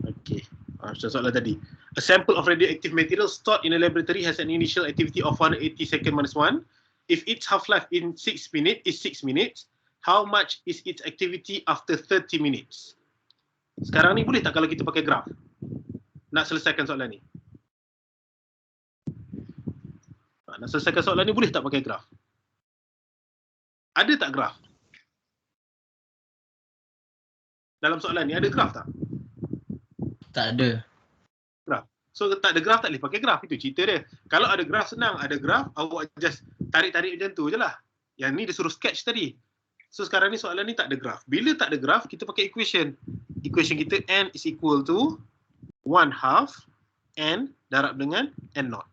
Okay. Soalan tadi. A sample of radioactive material stored in a laboratory has an initial activity of 180 seconds minus 1. If its half-life in 6 minutes is 6 minutes, how much is its activity after 30 minutes? Sekarang ni boleh tak kalau kita pakai graf? Nak selesaikan soalan ni. Nak selesaikan soalan ni boleh tak pakai graf? Ada tak graf? Dalam soalan ni ada graf tak? Tak ada. Graf. So tak ada graf tak boleh pakai graf. Itu cerita dia. Kalau ada graf senang. Ada graf, awak just tarik-tarik macam tu je lah. Yang ni dia suruh sketch tadi. So sekarang ni soalan ni tak ada graf. Bila tak ada graf, kita pakai equation. Equation kita n is equal to 1/2 n darab dengan n naught.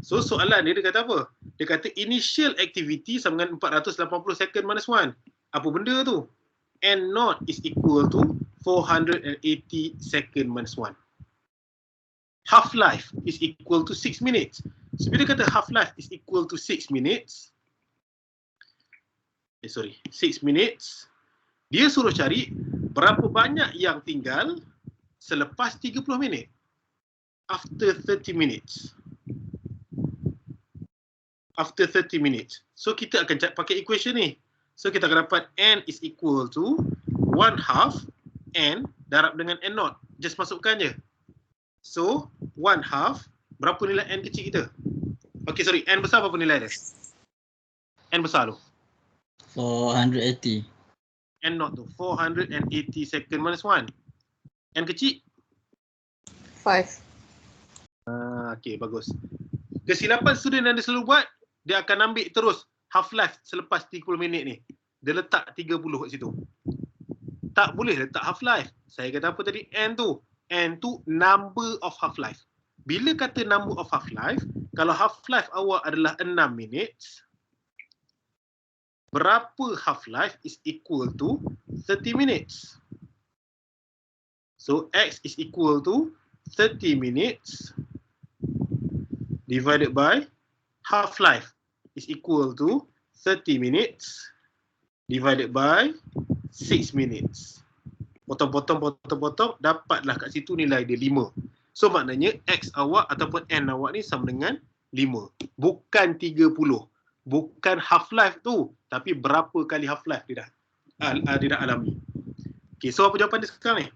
So soalan ni dia kata apa? Dia kata initial activity sama dengan 480 second minus 1. Apa benda tu? N naught is equal to 480 second minus 1. Half-life is equal to 6 minutes. So bila kata half-life is equal to 6 minutes, 6 minutes, dia suruh cari berapa banyak yang tinggal selepas 30 minit. After 30 minutes. After 30 minutes. So kita akan pakai equation ni. So kita akan dapat n is equal to 1/2 n darab dengan n naught. Just masukkan je. So 1/2, berapa nilai n kecil kita? Okay, sorry, n besar berapa nilai dia? N besar tu. 480. N naught tu 480 second minus 1. N kecil? 5. Okay, bagus. Kesilapan student yang dia selalu buat, dia akan ambil terus half-life selepas 30 minit ni. Dia letak 30 kat situ. Tak boleh letak half-life. Saya kata apa tadi? N tu. N tu number of half-life. Bila kata number of half-life, kalau half-life awak adalah 6 minutes, berapa half-life is equal to 30 minutes. So, X is equal to 30 minutes divided by half-life is equal to 30 minutes divided by 6 minutes. Potong-potong, dapatlah kat situ nilai dia 5. So maknanya X awak ataupun N awak ni sama dengan 5. Bukan 30. Bukan half-life tu. Tapi berapa kali half-life dia dah alami. Okay, so apa jawapan dia sekarang ni?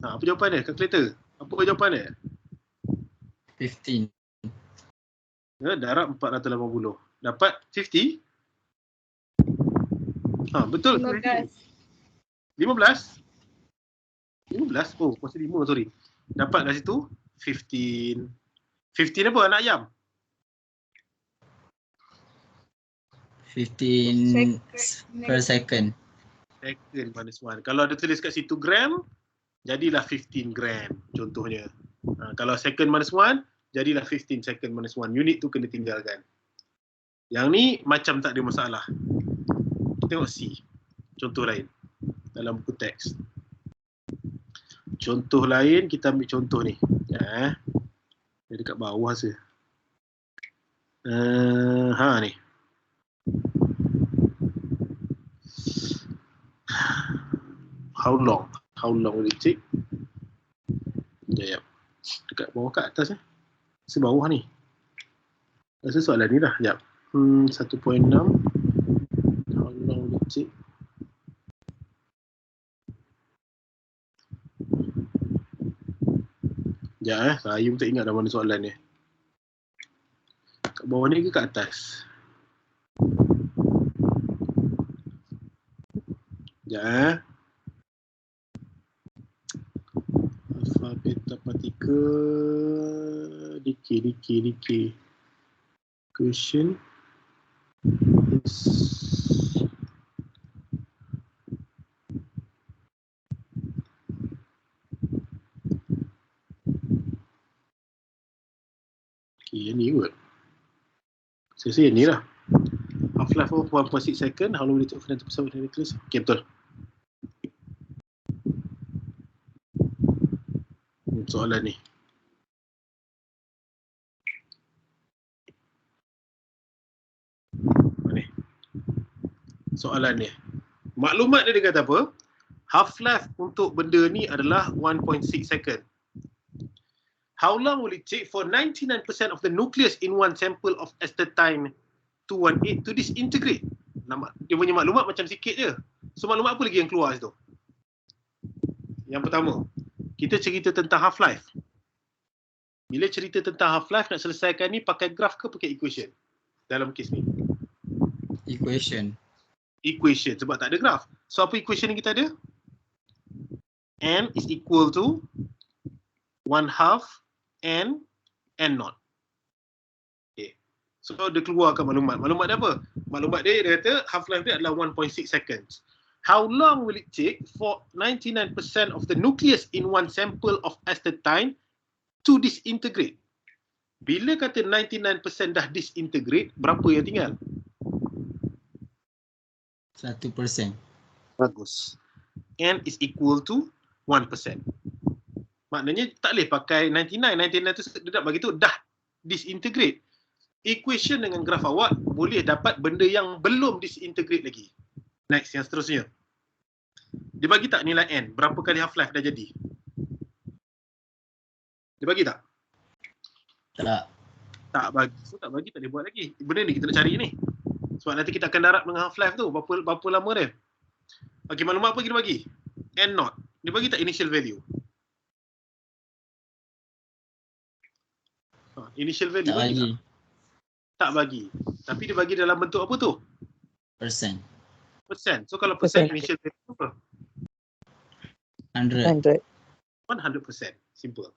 Apa jawapan dia? Calculator. Apa jawapan dia? 15. Darab 480. Dapat 50? Betul. 15. 15? Oh, masih 5, sorry. Dapat kat situ 15. 15 apa anak ayam? 15 per second. Second minus 1. Kalau ada tulis kat situ gram, jadilah 15 gram contohnya. Kalau second minus 1, jadilah 15 second minus 1. Unit tu kena tinggalkan. Yang ni macam tak ada masalah. Tengok C. Contoh lain dalam buku teks. Contoh lain, kita ambil contoh ni. Ya. Dia dekat bawah je. Ni. How long will it take? Ya. Dekat bawah kat atas sebawah ni. Rasa soalan ni dah. Sekejap. 1.6. How long will it take? Sekejap saya pun tak ingat dah mana soalan ni. Kat bawah ni ke kat atas? Sekejap Alpha, beta, particle, decay. Question is yang ni kot. Saya rasa yang ni lah. Half-life of 1.6 second, how long will it take for them to perform the nucleus? Okay, betul. Soalan ni. Soalan ni. Maklumat dia kata apa? Half-life untuk benda ni adalah 1.6 second. How long will it take for 99% of the nucleus in one sample of astatine 218 to disintegrate? Dia punya maklumat macam sikit je. So maklumat apa lagi yang keluar situ? Yang pertama, kita cerita tentang half-life. Bila cerita tentang half-life, nak selesaikan ni pakai graf ke pakai equation? Dalam kes ni. Equation. Sebab tak ada graf. So apa equation yang kita ada? N is equal to 1/2 N naught. Okay. So dia keluarkan maklumat. Maklumat dia apa? Maklumat dia kata half-life dia adalah 1.6 seconds. How long will it take for 99% of the nucleus in one sample of astatine to disintegrate? Bila kata 99% dah disintegrate, berapa yang tinggal? 1%. Bagus. N is equal to 1%. Maknanya tak boleh pakai 99 tu dia nak bagi tu dah disintegrate. Equation dengan graf awak boleh dapat benda yang belum disintegrate lagi. Next, yang seterusnya. Dia bagi tak nilai N? Berapa kali half-life dah jadi? Dia bagi tak? Tak. Tak bagi. So tak bagi tak boleh buat lagi. Benda ni kita nak cari ni. Sebab nanti kita akan darab dengan half-life tu. Berapa lama dia? Okey, maklumat apa kita bagi? N naught. Dia bagi tak initial value? Initial value Tak bagi. Tak bagi. Tapi dia bagi dalam bentuk apa tu? Persen. So kalau persen, initial value apa? 100. 100%. Simple.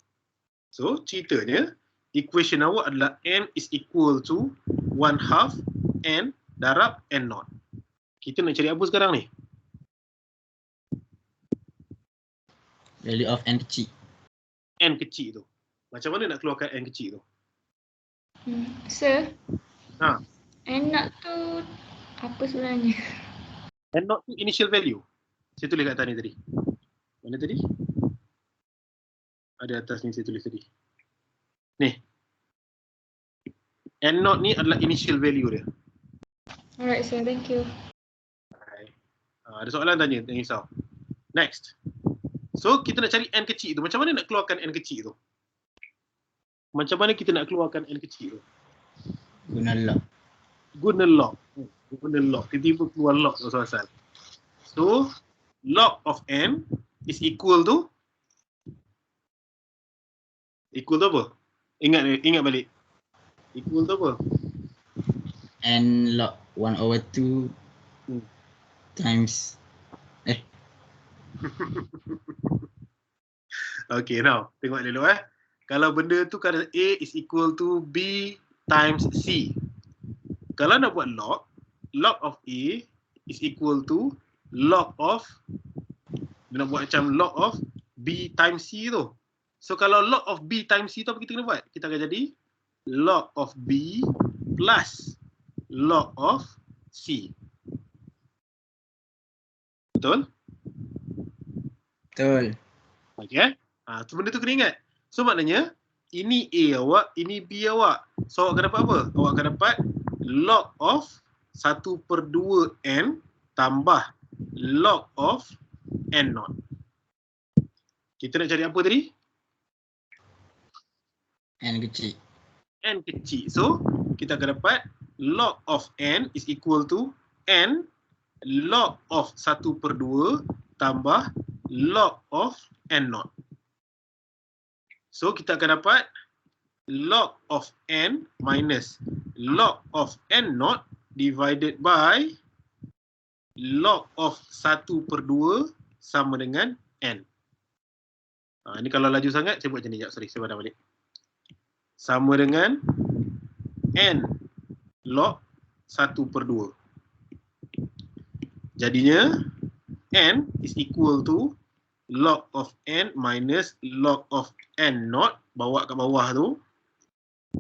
So ceritanya, equation awak adalah N is equal to 1/2 N darab N naught. Kita nak cari apa sekarang ni? Value of N kecil. N kecil tu. Macam mana nak keluarkan N kecil tu? Sir, Ha. N naught tu apa sebenarnya? N naught tu initial value. Saya tulis kat atas ni tadi. Mana tadi? Ada atas ni saya tulis tadi. Ni. N naught ni adalah initial value dia. Alright sir, thank you. Ada soalan tanya, jangan risau. Next. So kita nak cari N kecil tu. Macam mana nak keluarkan N kecil tu? Macam mana kita nak keluarkan N kecil tu? Guna log. Guna log. Tiba-tiba keluar log asal-asal. So log of N is equal to apa? Ingat balik. Equal to apa? N log 1/2 times Okay, now tengok dulu Kalau benda tu kadar A is equal to B times C. Kalau nak buat log of A is equal to log of, nak buat macam log of B times C tu. So kalau log of B times C tu apa kita kena buat? Kita akan jadi log of B plus log of C. Betul? Betul. Okay. Tu benda tu kena ingat. So maknanya ini A awak, ini B awak. So awak akan dapat apa? Awak akan dapat log of 1/2n tambah log of n0. Kita nak cari apa tadi? N kecil. N kecil. So kita akan dapat log of n is equal to n log of 1/2 tambah log of n0. So kita akan dapat log of n minus log of n0 divided by log of 1/2 sama dengan n. Ini kalau laju sangat, saya buat macam ni. Sorry, saya padam balik. Sama dengan n log 1/2. Jadinya n is equal to log of n minus log of n0. Bawa kat bawah tu,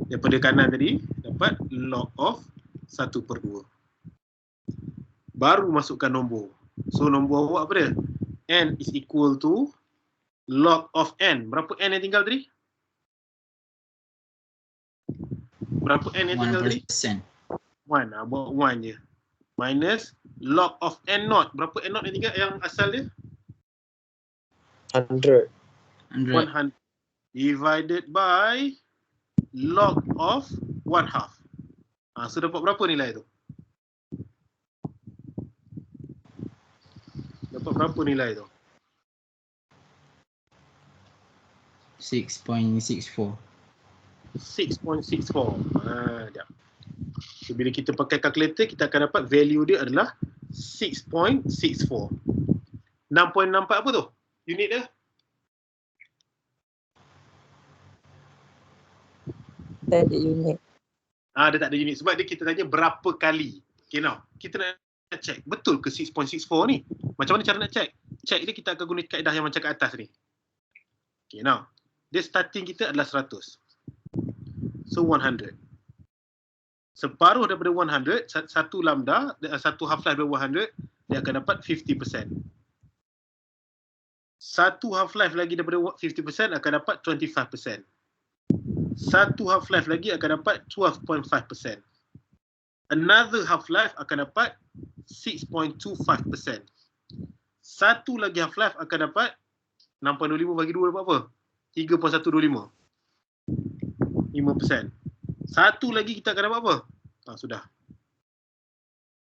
daripada kanan tadi, dapat log of 1/2. Baru masukkan nombor. So nombor awak apa dia? N is equal to log of n. Berapa n yang tinggal tadi? Berapa n yang tinggal tadi? 1%. 1. Buat 1 je. Minus log of n0. Berapa n0 yang tinggal yang asal dia? 100. 100. Divided by log of 1/2. So dapat berapa nilai tu? Dapat berapa nilai tu? 6.64. 6.64. Sekejap. So bila kita pakai kalkulator, kita akan dapat value dia adalah 6.64. 6.64 apa tu? Unit dia? Tak ada unit. Dia tak ada unit sebab dia kita tanya berapa kali. Okay, now kita nak check betul ke 6.64 ni? Macam mana cara nak check? Check dia kita akan guna kaedah yang macam kat atas ni. Okay, now dia starting kita adalah 100. So 100. Separuh daripada 100, satu lambda, satu half life daripada 100, dia akan dapat 50%. Satu half life lagi daripada 50% akan dapat 25%. Satu half life lagi akan dapat 12.5%. Another half life akan dapat 6.25%. Satu lagi half life akan dapat 6.25 bagi 2 dapat apa? 3.125. 5%. Satu lagi kita akan dapat apa? Sudah.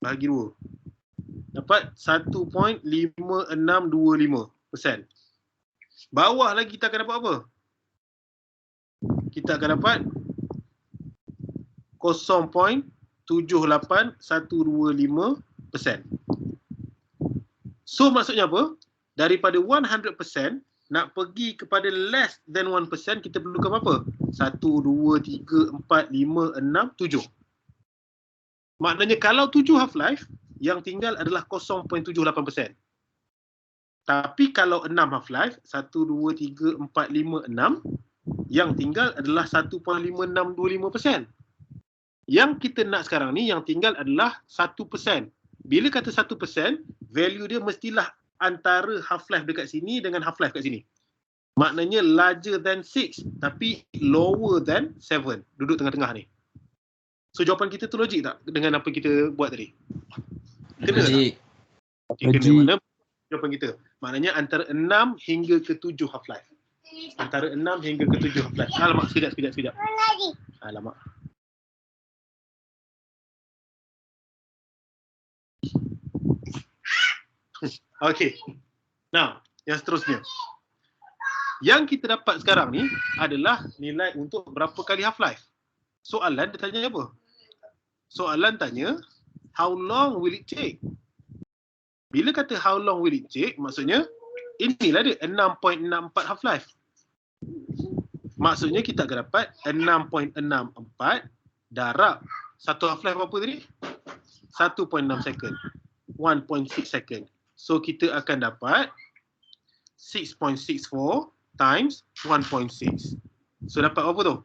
Bagi 2. Dapat 1.5625%. Bawah lagi kita akan dapat apa? Kita akan dapat 0.78125%. So maksudnya apa? Daripada 100% nak pergi kepada less than 1%, kita perlukan apa? 1, 2, 3, 4, 5, 6, 7. Maknanya kalau 7 half life, yang tinggal adalah 0.78%. Tapi kalau 6 half life, 1, 2, 3, 4, 5, 6, yang tinggal adalah 1.5625%. Yang kita nak sekarang ni, yang tinggal adalah 1%. Bila kata 1%, value dia mestilah antara half-life dekat sini dengan half-life kat sini. Maknanya larger than 6 tapi lower than 7. Duduk tengah-tengah ni. So jawapan kita tu logik tak dengan apa kita buat tadi? Kena Logik. tak? Okay, kena. Mana jawapan kita? Maknanya antara 6 hingga ke 7 half-life. Antara 6 hingga ke 7 half-life. Alamak, sekejap. Alamak. Okay. Now, yang seterusnya. Yang kita dapat sekarang ni adalah nilai untuk berapa kali half-life. Soalan dia tanya apa? Soalan tanya, how long will it take? Bila kata how long will it take, maksudnya inilah dia 6.64 half-life. Maksudnya kita akan dapat 6.64 darab satu half-life apa tadi? 1.6 second. 1.6 second. So kita akan dapat 6.64 times 1.6. So dapat apa tu?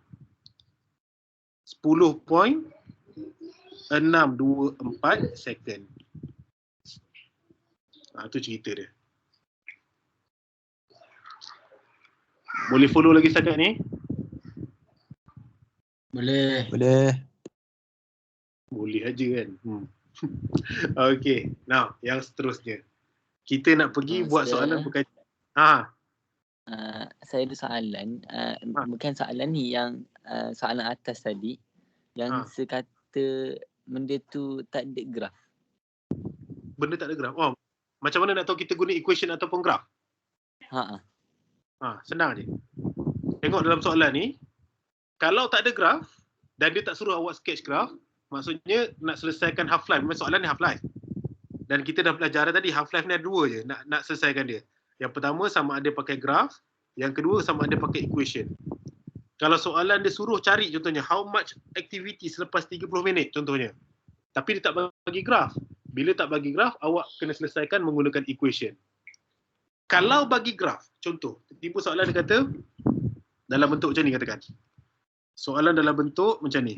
10.624 second. Tu cerita dia. Boleh follow lagi setakat ni? Boleh. Boleh. Boleh aja kan. Okay. Now, yang seterusnya. Kita nak pergi buat soalan berkaitan. Saya ada soalan. Bukan soalan ni, yang soalan atas tadi. Yang sekata benda tu tak ada graf. Benda tak ada graf. Oh, macam mana nak tahu kita guna equation ataupun graf? Senang je. Tengok dalam soalan ni, kalau tak ada graf dan dia tak suruh awak sketch graf, maksudnya nak selesaikan half-life. Memang soalan ni half-life. Dan kita dah belajar tadi, half-life ni ada dua je nak selesaikan dia. Yang pertama sama ada pakai graf, yang kedua sama ada pakai equation. Kalau soalan dia suruh cari contohnya, how much activity selepas 30 minit contohnya. Tapi dia tak bagi graf. Bila tak bagi graf, awak kena selesaikan menggunakan equation. Kalau bagi graf, contoh, tiba soalan dia kata dalam bentuk macam ni katakan. Soalan dalam bentuk macam ni.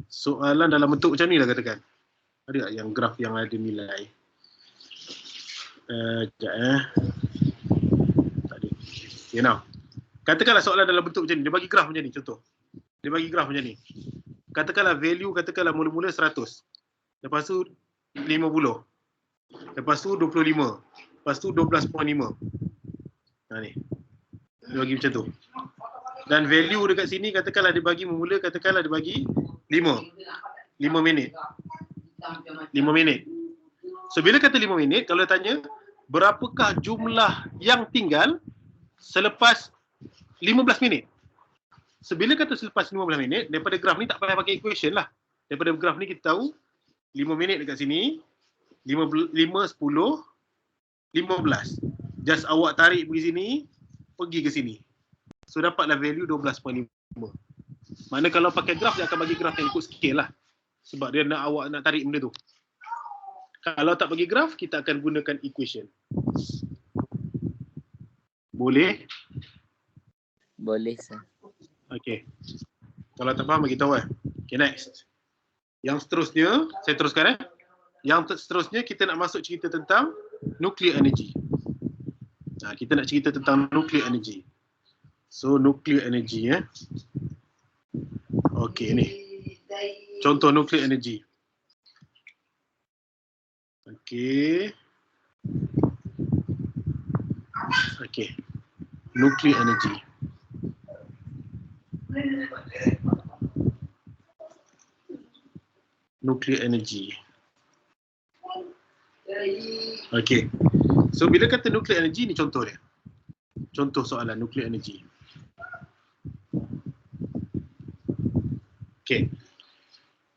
Soalan dalam bentuk macam ni lah katakan. Ada tak yang graf yang ada nilai? Tak ada. Okay, now. Katakanlah soalan dalam bentuk macam ni. Dia bagi graf macam ni contoh. Dia bagi graf macam ni. Katakanlah value, katakanlah mula-mula 100. Lepas tu 50. Lepas tu 25. Lepas tu 12.5. Ni. Dia bagi macam tu. Dan value dekat sini katakanlah dia bagi memula, katakanlah dia bagi 5 minit. 5 minit. So bila kata 5 minit, kalau tanya berapakah jumlah yang tinggal selepas 15 minit. So bila kata selepas 15 minit, daripada graf ni tak payah pakai equation lah. Daripada graf ni kita tahu 5 minit dekat sini, 5, 10, 15. Just awak tarik pergi sini, pergi ke sini. So dapatlah value 12.5. Mana kalau pakai graf, dia akan bagi graf yang ikut scale lah. Sebab dia nak awak nak tarik benda tu. Kalau tak bagi graf, kita akan gunakan equation. Boleh? Boleh, sir. Okay. Kalau tak faham, bagi tahu . Okay, next. Yang seterusnya, saya teruskan . Yang seterusnya, kita nak masuk cerita tentang nuclear energy. Kita nak cerita tentang nuclear energy. So, nuclear energy . Okay, ni. Contoh nuclear energy. Okay. Okay. Nuclear energy. Nuclear energy. Okay. So, bila kata nuclear energy, ni contoh dia. Contoh soalan nuclear energy. Okay.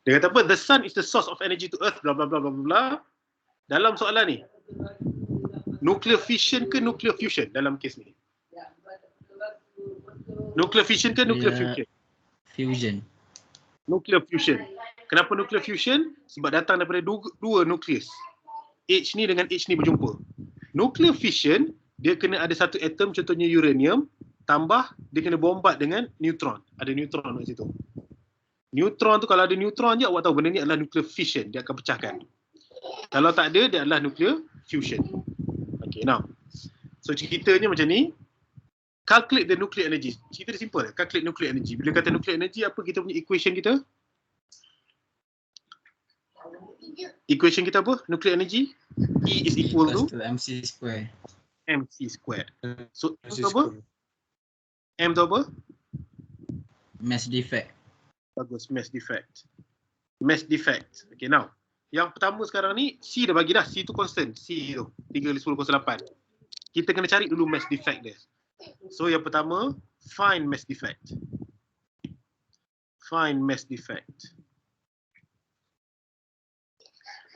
Dia kata apa? The sun is the source of energy to earth, bla bla bla bla bla. Dalam soalan ni, nuclear fission ke nuclear fusion dalam kes ni? Nuclear fission ke nuclear fusion? Fusion. Nuclear fusion. Kenapa nuclear fusion? Sebab datang daripada dua nukleus. H ni dengan H ni berjumpa. Nuclear fission, dia kena ada satu atom, contohnya uranium, tambah dia kena bombat dengan neutron. Ada neutron kat situ. Neutron tu, kalau ada neutron je, awak tahu benda ni adalah nuclear fission. Dia akan pecahkan. Kalau tak ada, dia adalah nuclear fusion. Okay, now. So, ceritanya macam ni. Calculate the nuclear energy. Cerita dia simple. Calculate nuclear energy. Bila kata nuclear energy, apa kita punya equation kita? Equation kita apa? Nuclear energy? E is equal to MC square. MC squared. So, M tu apa? M tu apa? Mass defect. Bagus, mass defect. Mass defect. Okay, now. Yang pertama sekarang ni, C dah bagi dah. C tu constant. C tu. 3/10/8. Kita kena cari dulu mass defect dia. So, yang pertama, find mass defect. Find mass defect.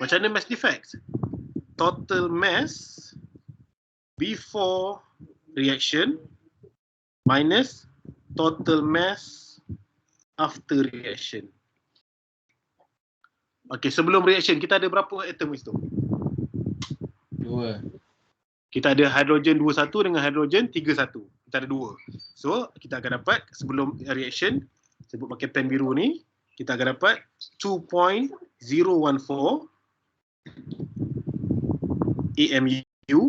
Macam mana mass defect? Total mass before reaction minus total mass after reaction. Okey, sebelum reaction kita ada berapa atom itu? 2. Kita ada hidrogen 21 dengan hidrogen 31. Kita ada 2. So, kita akan dapat sebelum reaction, sebut pakai pen biru ni, kita akan dapat 2.014 AMU.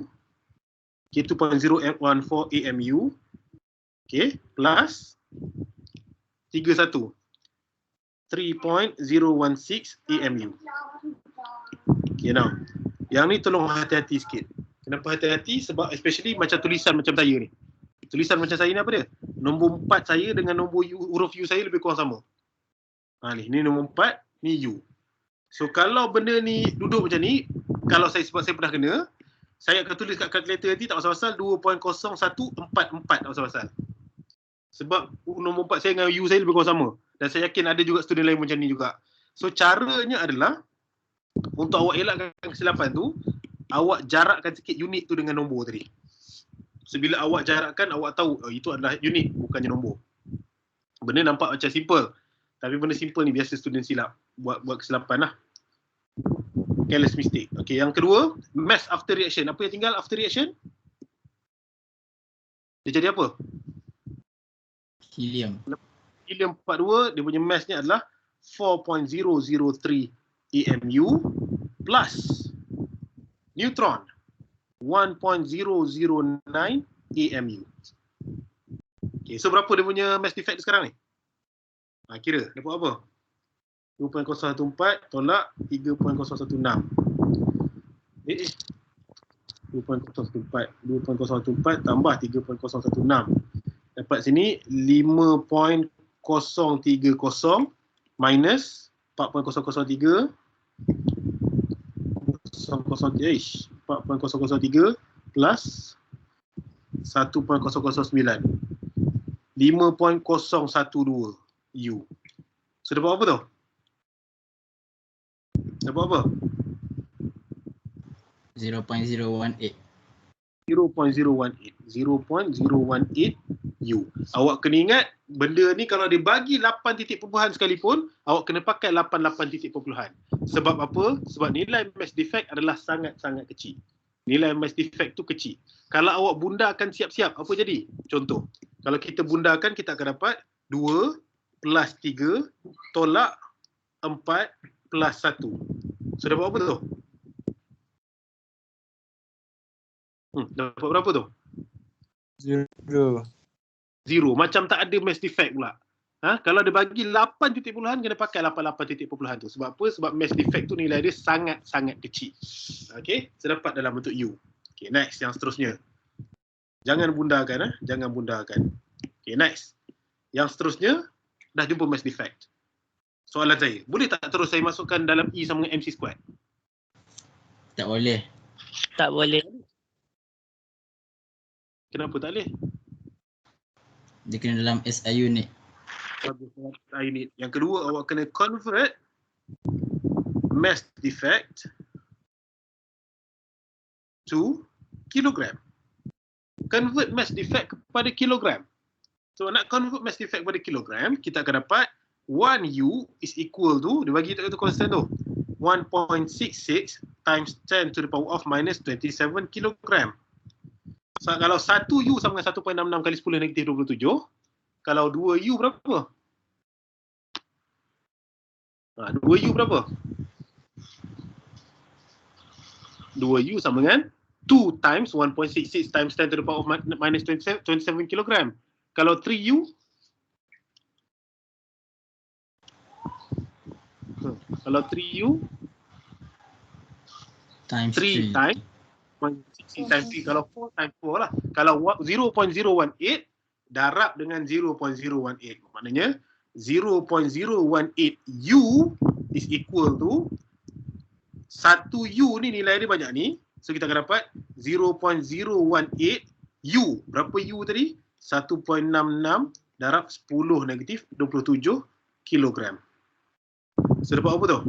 Okay, 2.014 AMU. Okay, plus 31. 3.016 AMU. Okay, now. Yang ni tolong hati-hati sikit. Kenapa hati-hati? Sebab especially macam tulisan macam saya ni. Tulisan macam saya ni apa dia? Nombor 4 saya dengan nombor huruf U saya lebih kurang sama. Ni nombor 4, ni U. So kalau benda ni duduk macam ni, kalau sebab saya pernah kena, saya akan tulis kat kalkulator nanti tak pasal-pasal 2.0144 tak pasal-pasal. Sebab nombor 4 saya dengan U saya lebih kurang sama. Dan saya yakin ada juga student lain macam ni juga. So caranya adalah, untuk awak elakkan kesilapan tu, awak jarakkan sikit unit tu dengan nombor tadi. So bila awak jarakkan, awak tahu itu adalah unit, bukannya nombor. Benda nampak macam simple. Tapi benda simple ni biasa student silap. Buat kesilapan lah. Careless mistake. Okay, yang kedua, mass after reaction. Apa yang tinggal after reaction? Dia jadi apa? Helium. Helium 42, dia punya mass ni adalah 4.003 AMU plus neutron 1.009 AMU. Okay, so berapa dia punya mass defect sekarang ni? Kira dapat apa? 2.014 tolak 3.016. 2.014 tambah 3.016. Dapat sini 5.030 minus 4.003 4.003 plus 1.009 5.012 U. So dapat apa tu? Dapat apa? 0.018. 0.018 U. Awak kena ingat, benda ni kalau dia bagi 8 titik perpuluhan sekalipun, awak kena pakai 88 titik perpuluhan. Sebab apa? Sebab nilai mass defect adalah sangat-sangat kecil. Nilai mass defect tu kecil. Kalau awak bundarkan siap-siap, apa jadi? Contoh, kalau kita bundarkan, kita akan dapat 2 plus 3 tolak 4 plus 1. So dapat apa tu? Dapat berapa tu? 0. Macam tak ada mass defect pula. Kalau dia bagi 8 titik perpuluhan, kena pakai 88 titik perpuluhan tu. Sebab apa? Sebab mass defect tu nilai dia sangat-sangat kecil. Okay, terdapat dalam bentuk U. Okay, next, yang seterusnya. Jangan bundarkan, jangan bundarkan. Okay, next. Yang seterusnya, dah jumpa mass defect. Soalan saya, boleh tak terus saya masukkan dalam E sama dengan MC squared? Tak boleh. Tak boleh. Kenapa tak boleh? Dia kena dalam SI unit. Unit. Yang kedua, awak kena convert mass defect to kilogram. Convert mass defect kepada kilogram. So nak convert mass defect kepada kilogram, kita akan dapat 1U is equal to, dia bagi tu constant tu, 1.66 times 10 to the power of minus 27 kilogram. So, kalau 1U sama dengan 1.66 kali 10 negatif 27, kalau 2U berapa? 2U berapa? 2U sama dengan 2 times 1.66 times 10 to the power of minus 27 kilogram. Kalau 3U? Kalau 3U? Times 3 3. times 1.66 times 3. Kalau 4 times 4 lah. Kalau 0.018 darab dengan 0.018. Maknanya 0.018 U is equal to 1U ni nilai dia banyak ni. So kita akan dapat 0.018 U. Berapa U tadi? 1.66 darab 10 negatif 27 kilogram. So dapat apa tu?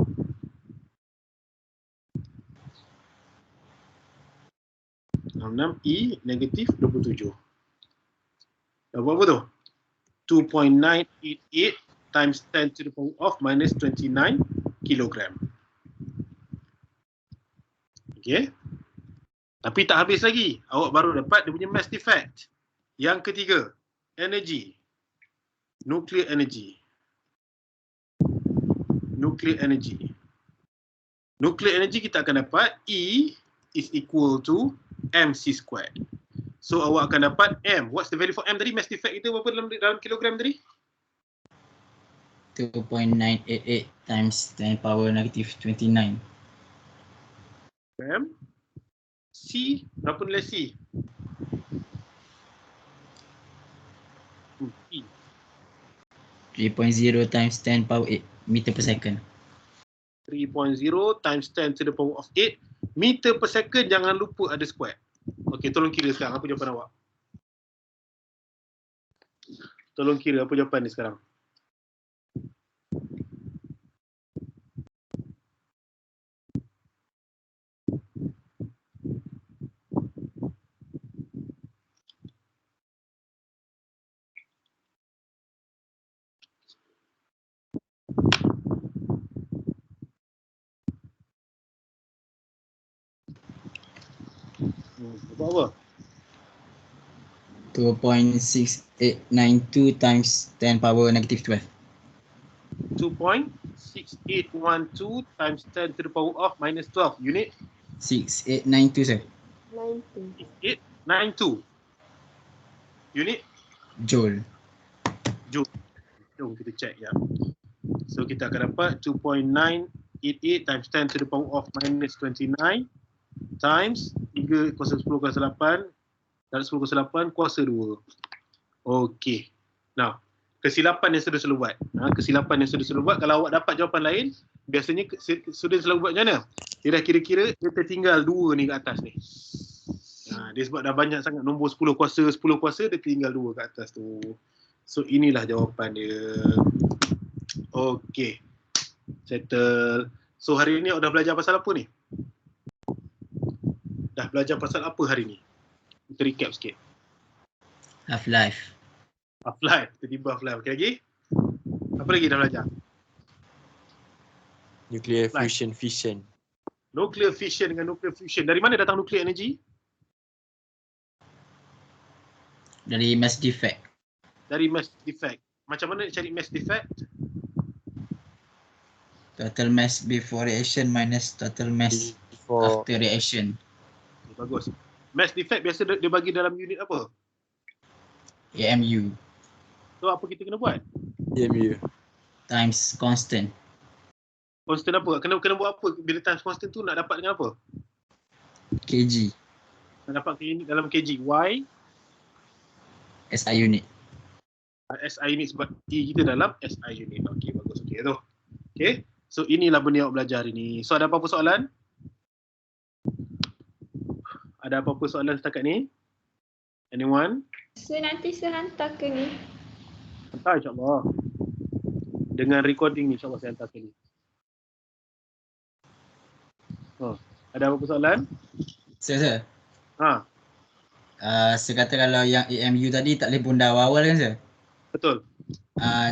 E negatif 27. Dapat apa tu? 2.988 times 10 to the power of minus 29 kilogram. Okay. Tapi tak habis lagi. Awak baru dapat dia punya mass defect. Yang ketiga, energy. Nuclear energy. Nuclear energy. Nuclear energy kita akan dapat E is equal to mc squared. So awak akan dapat M. What's the value for M tadi? Mass defect kita berapa dalam kilogram tadi? 2.988 times 10 power negative 29. M. C. Berapa nilai C? E. 3.0 times 10 power 8 meter per second. 3.0 times 10 to the power of 8 meter per second. Jangan lupa ada square. Okey, tolong kira sekarang apa jawapan awak. Tolong kira apa jawapan ni sekarang. Buat apa? 2.6892 times 10 power negative 12. 2.6812 times 10 to the power of minus 12 unit 6892 sir. 892 unit Joule. joule. Jom kita check ya. So kita akan dapat 2.988 times 10 to the power of minus 29 times 3 kuasa 10 kuasa 8 dan 10 kuasa 8 kuasa 2. Okey. Now, kesilapan yang sudah buat. Kesilapan yang sudah buat, kalau awak dapat jawapan lain, biasanya sudah selalu buat macam mana? Dia dah kira-kira, dia tertinggal 2 ni kat atas ni. Dia sebab dah banyak sangat nombor 10 kuasa, dia tinggal 2 kat atas tu. So inilah jawapan dia. Okey. Settle. So hari ni awak dah belajar pasal apa ni? Dah belajar pasal apa hari ni? Kita recap sikit. Half-life. Half-life. Tiba-tiba half-life. Okey lagi? Apa lagi dah belajar? Nuclear fission. Nuclear fission dengan nuclear fusion. Dari mana datang nuclear energy? Dari mass defect. Dari mass defect. Macam mana nak cari mass defect? Total mass before reaction minus total mass For after reaction. Bagus. Mass defect biasa dia bagi dalam unit apa? AMU So apa kita kena buat? EMU. times constant. Constant apa? Kena buat apa bila times constant tu nak dapat dengan apa? kg. Nak dapat unit dalam kg. Y SI unit. SI unit sebab E kita dalam SI unit. Okey, bagus. Okey tu. Okey. So inilah benda yang awak belajar hari ni. So ada apa-apa soalan? Ada apa-apa soalan setakat ni? Anyone? So nanti saya hantar ke ni? Hantar insyaAllah. Dengan recording ni insyaAllah saya hantar ke ni. Ada apa-apa soalan? Sir. Ha, Saya kata kalau yang AMU tadi tak boleh bunda awal-awal kan sir? betul.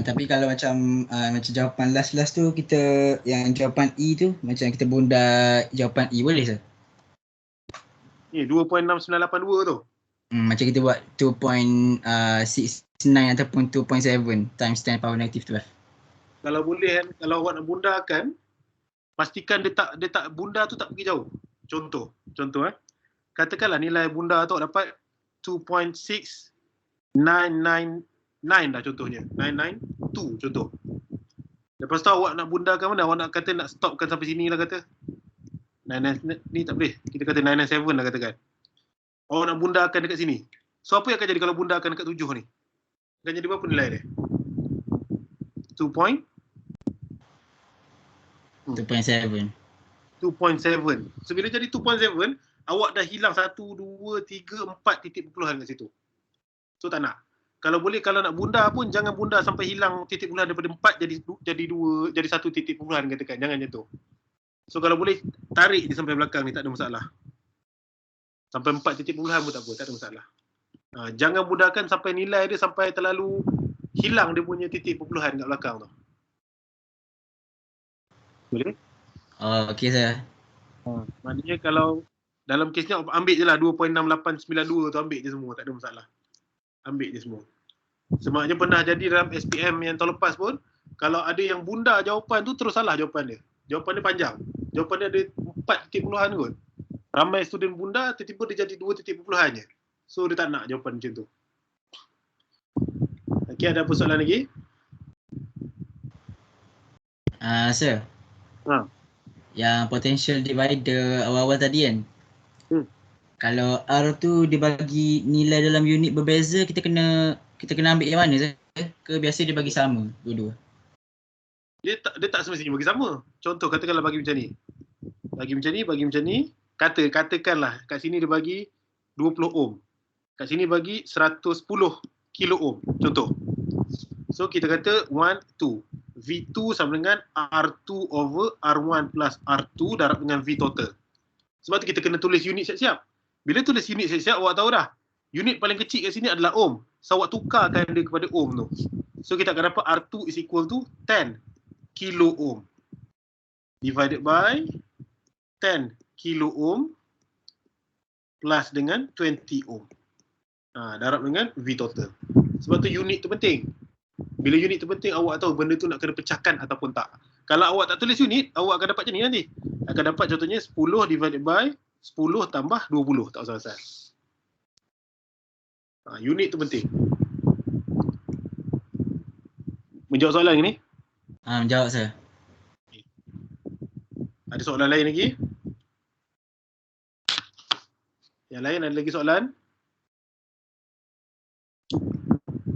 Tapi kalau macam jawapan last tu kita yang jawapan E tu macam kita bunda jawapan E boleh sir? Ni 2.6982 tu. Macam kita buat 2.69 ataupun 2.7 times 10 power negative 12. Kalau boleh kan, kalau awak nak bundakan, pastikan dia tak bunda tu tak pergi jauh. Contoh katakanlah nilai bunda tu awak dapat 2.6999 dah contohnya. 992 contoh. Lepas tu awak nak bundakan mana? Awak nak kata nak stopkan sampai sini lah kata. 99 ni tak boleh. Kita kata 997 lah katakan. Awak nak bundakan dekat sini. So apa yang akan jadi kalau bundakan dekat 7 ni? Akan jadi berapa nilai dia? 2.7. 2.7. So bila jadi 2.7, awak dah hilang 1, 2, 3, 4 titik perpuluhan kat situ. So tak nak. Kalau boleh, kalau nak bunda pun jangan bunda sampai hilang titik perpuluhan daripada 4 jadi 2, jadi 1 titik perpuluhan katakan. Jangan macam tu. So kalau boleh tarik dia sampai belakang ni, tak ada masalah. Sampai 4 titik perpuluhan pun tak apa, tak ada masalah. Jangan mudahkan sampai nilai dia sampai terlalu hilang dia punya titik perpuluhan kat belakang tu. Boleh? Oh, okey sir. Maknanya kalau dalam kes ni ambil je lah 2.6892 tu, ambil je semua, tak ada masalah. Ambil je semua. Sebabnya pernah jadi dalam SPM yang tahun lepas pun, kalau ada yang bunda jawapan tu terus salah jawapan dia. Jawapan dia panjang. Jawapan dia ada 4 titik perpuluhan kot. Ramai student bunda, tiba-tiba dia jadi 2 titik perpuluhan je. So dia tak nak jawapan macam tu. Okey, ada apa soalan lagi? Sir. Yang potential divider awal-awal tadi kan. Kalau R tu dia bagi nilai dalam unit berbeza, kita kena ambil yang mana sir? Ke biasa dia bagi sama dua-dua? Dia tak semestinya bagi sama. Contoh katakanlah bagi macam ni. Bagi macam ni, katakanlah kat sini dia bagi 20 ohm. Kat sini bagi 110 kilo ohm. Contoh. So kita kata 1, 2. V2 sama dengan R2 over R1 plus R2 darab dengan V total. Sebab tu kita kena tulis unit siap-siap. Bila tulis unit siap-siap, awak tahu dah. Unit paling kecil kat sini adalah ohm. So awak tukarkan dia kepada ohm tu. So kita akan dapat R2 is equal to 10 kilo ohm divided by 10 kilo ohm plus dengan 20 ohm. Darab dengan V total. Sebab tu unit tu penting. Bila unit tu penting, awak tahu benda tu nak kena pecahkan ataupun tak. Kalau awak tak tulis unit, awak akan dapat macam ni nanti. Akan dapat contohnya 10 divided by 10 tambah 20. Tak usah asal. Unit tu penting. Menjawab soalan ni? Menjawab sir. Ada soalan lain lagi? Yang lain ada lagi soalan?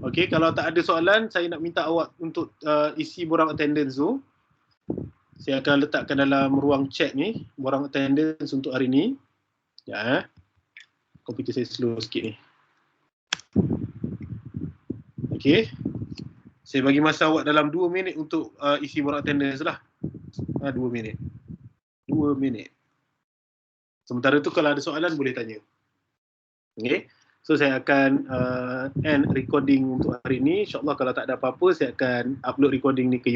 Okey, kalau tak ada soalan, saya nak minta awak untuk isi borang attendance tu. Saya akan letakkan dalam ruang chat ni, borang attendance untuk hari ni. Ya, komputer saya slow sikit ni. Okey. Saya bagi masa awak dalam 2 minit untuk isi borang attendance lah. 2 minit. 2 minit. Sementara tu kalau ada soalan boleh tanya. Okey. So saya akan end recording untuk hari ini. InsyaAllah kalau tak ada apa-apa, saya akan upload recording ni ke YouTube.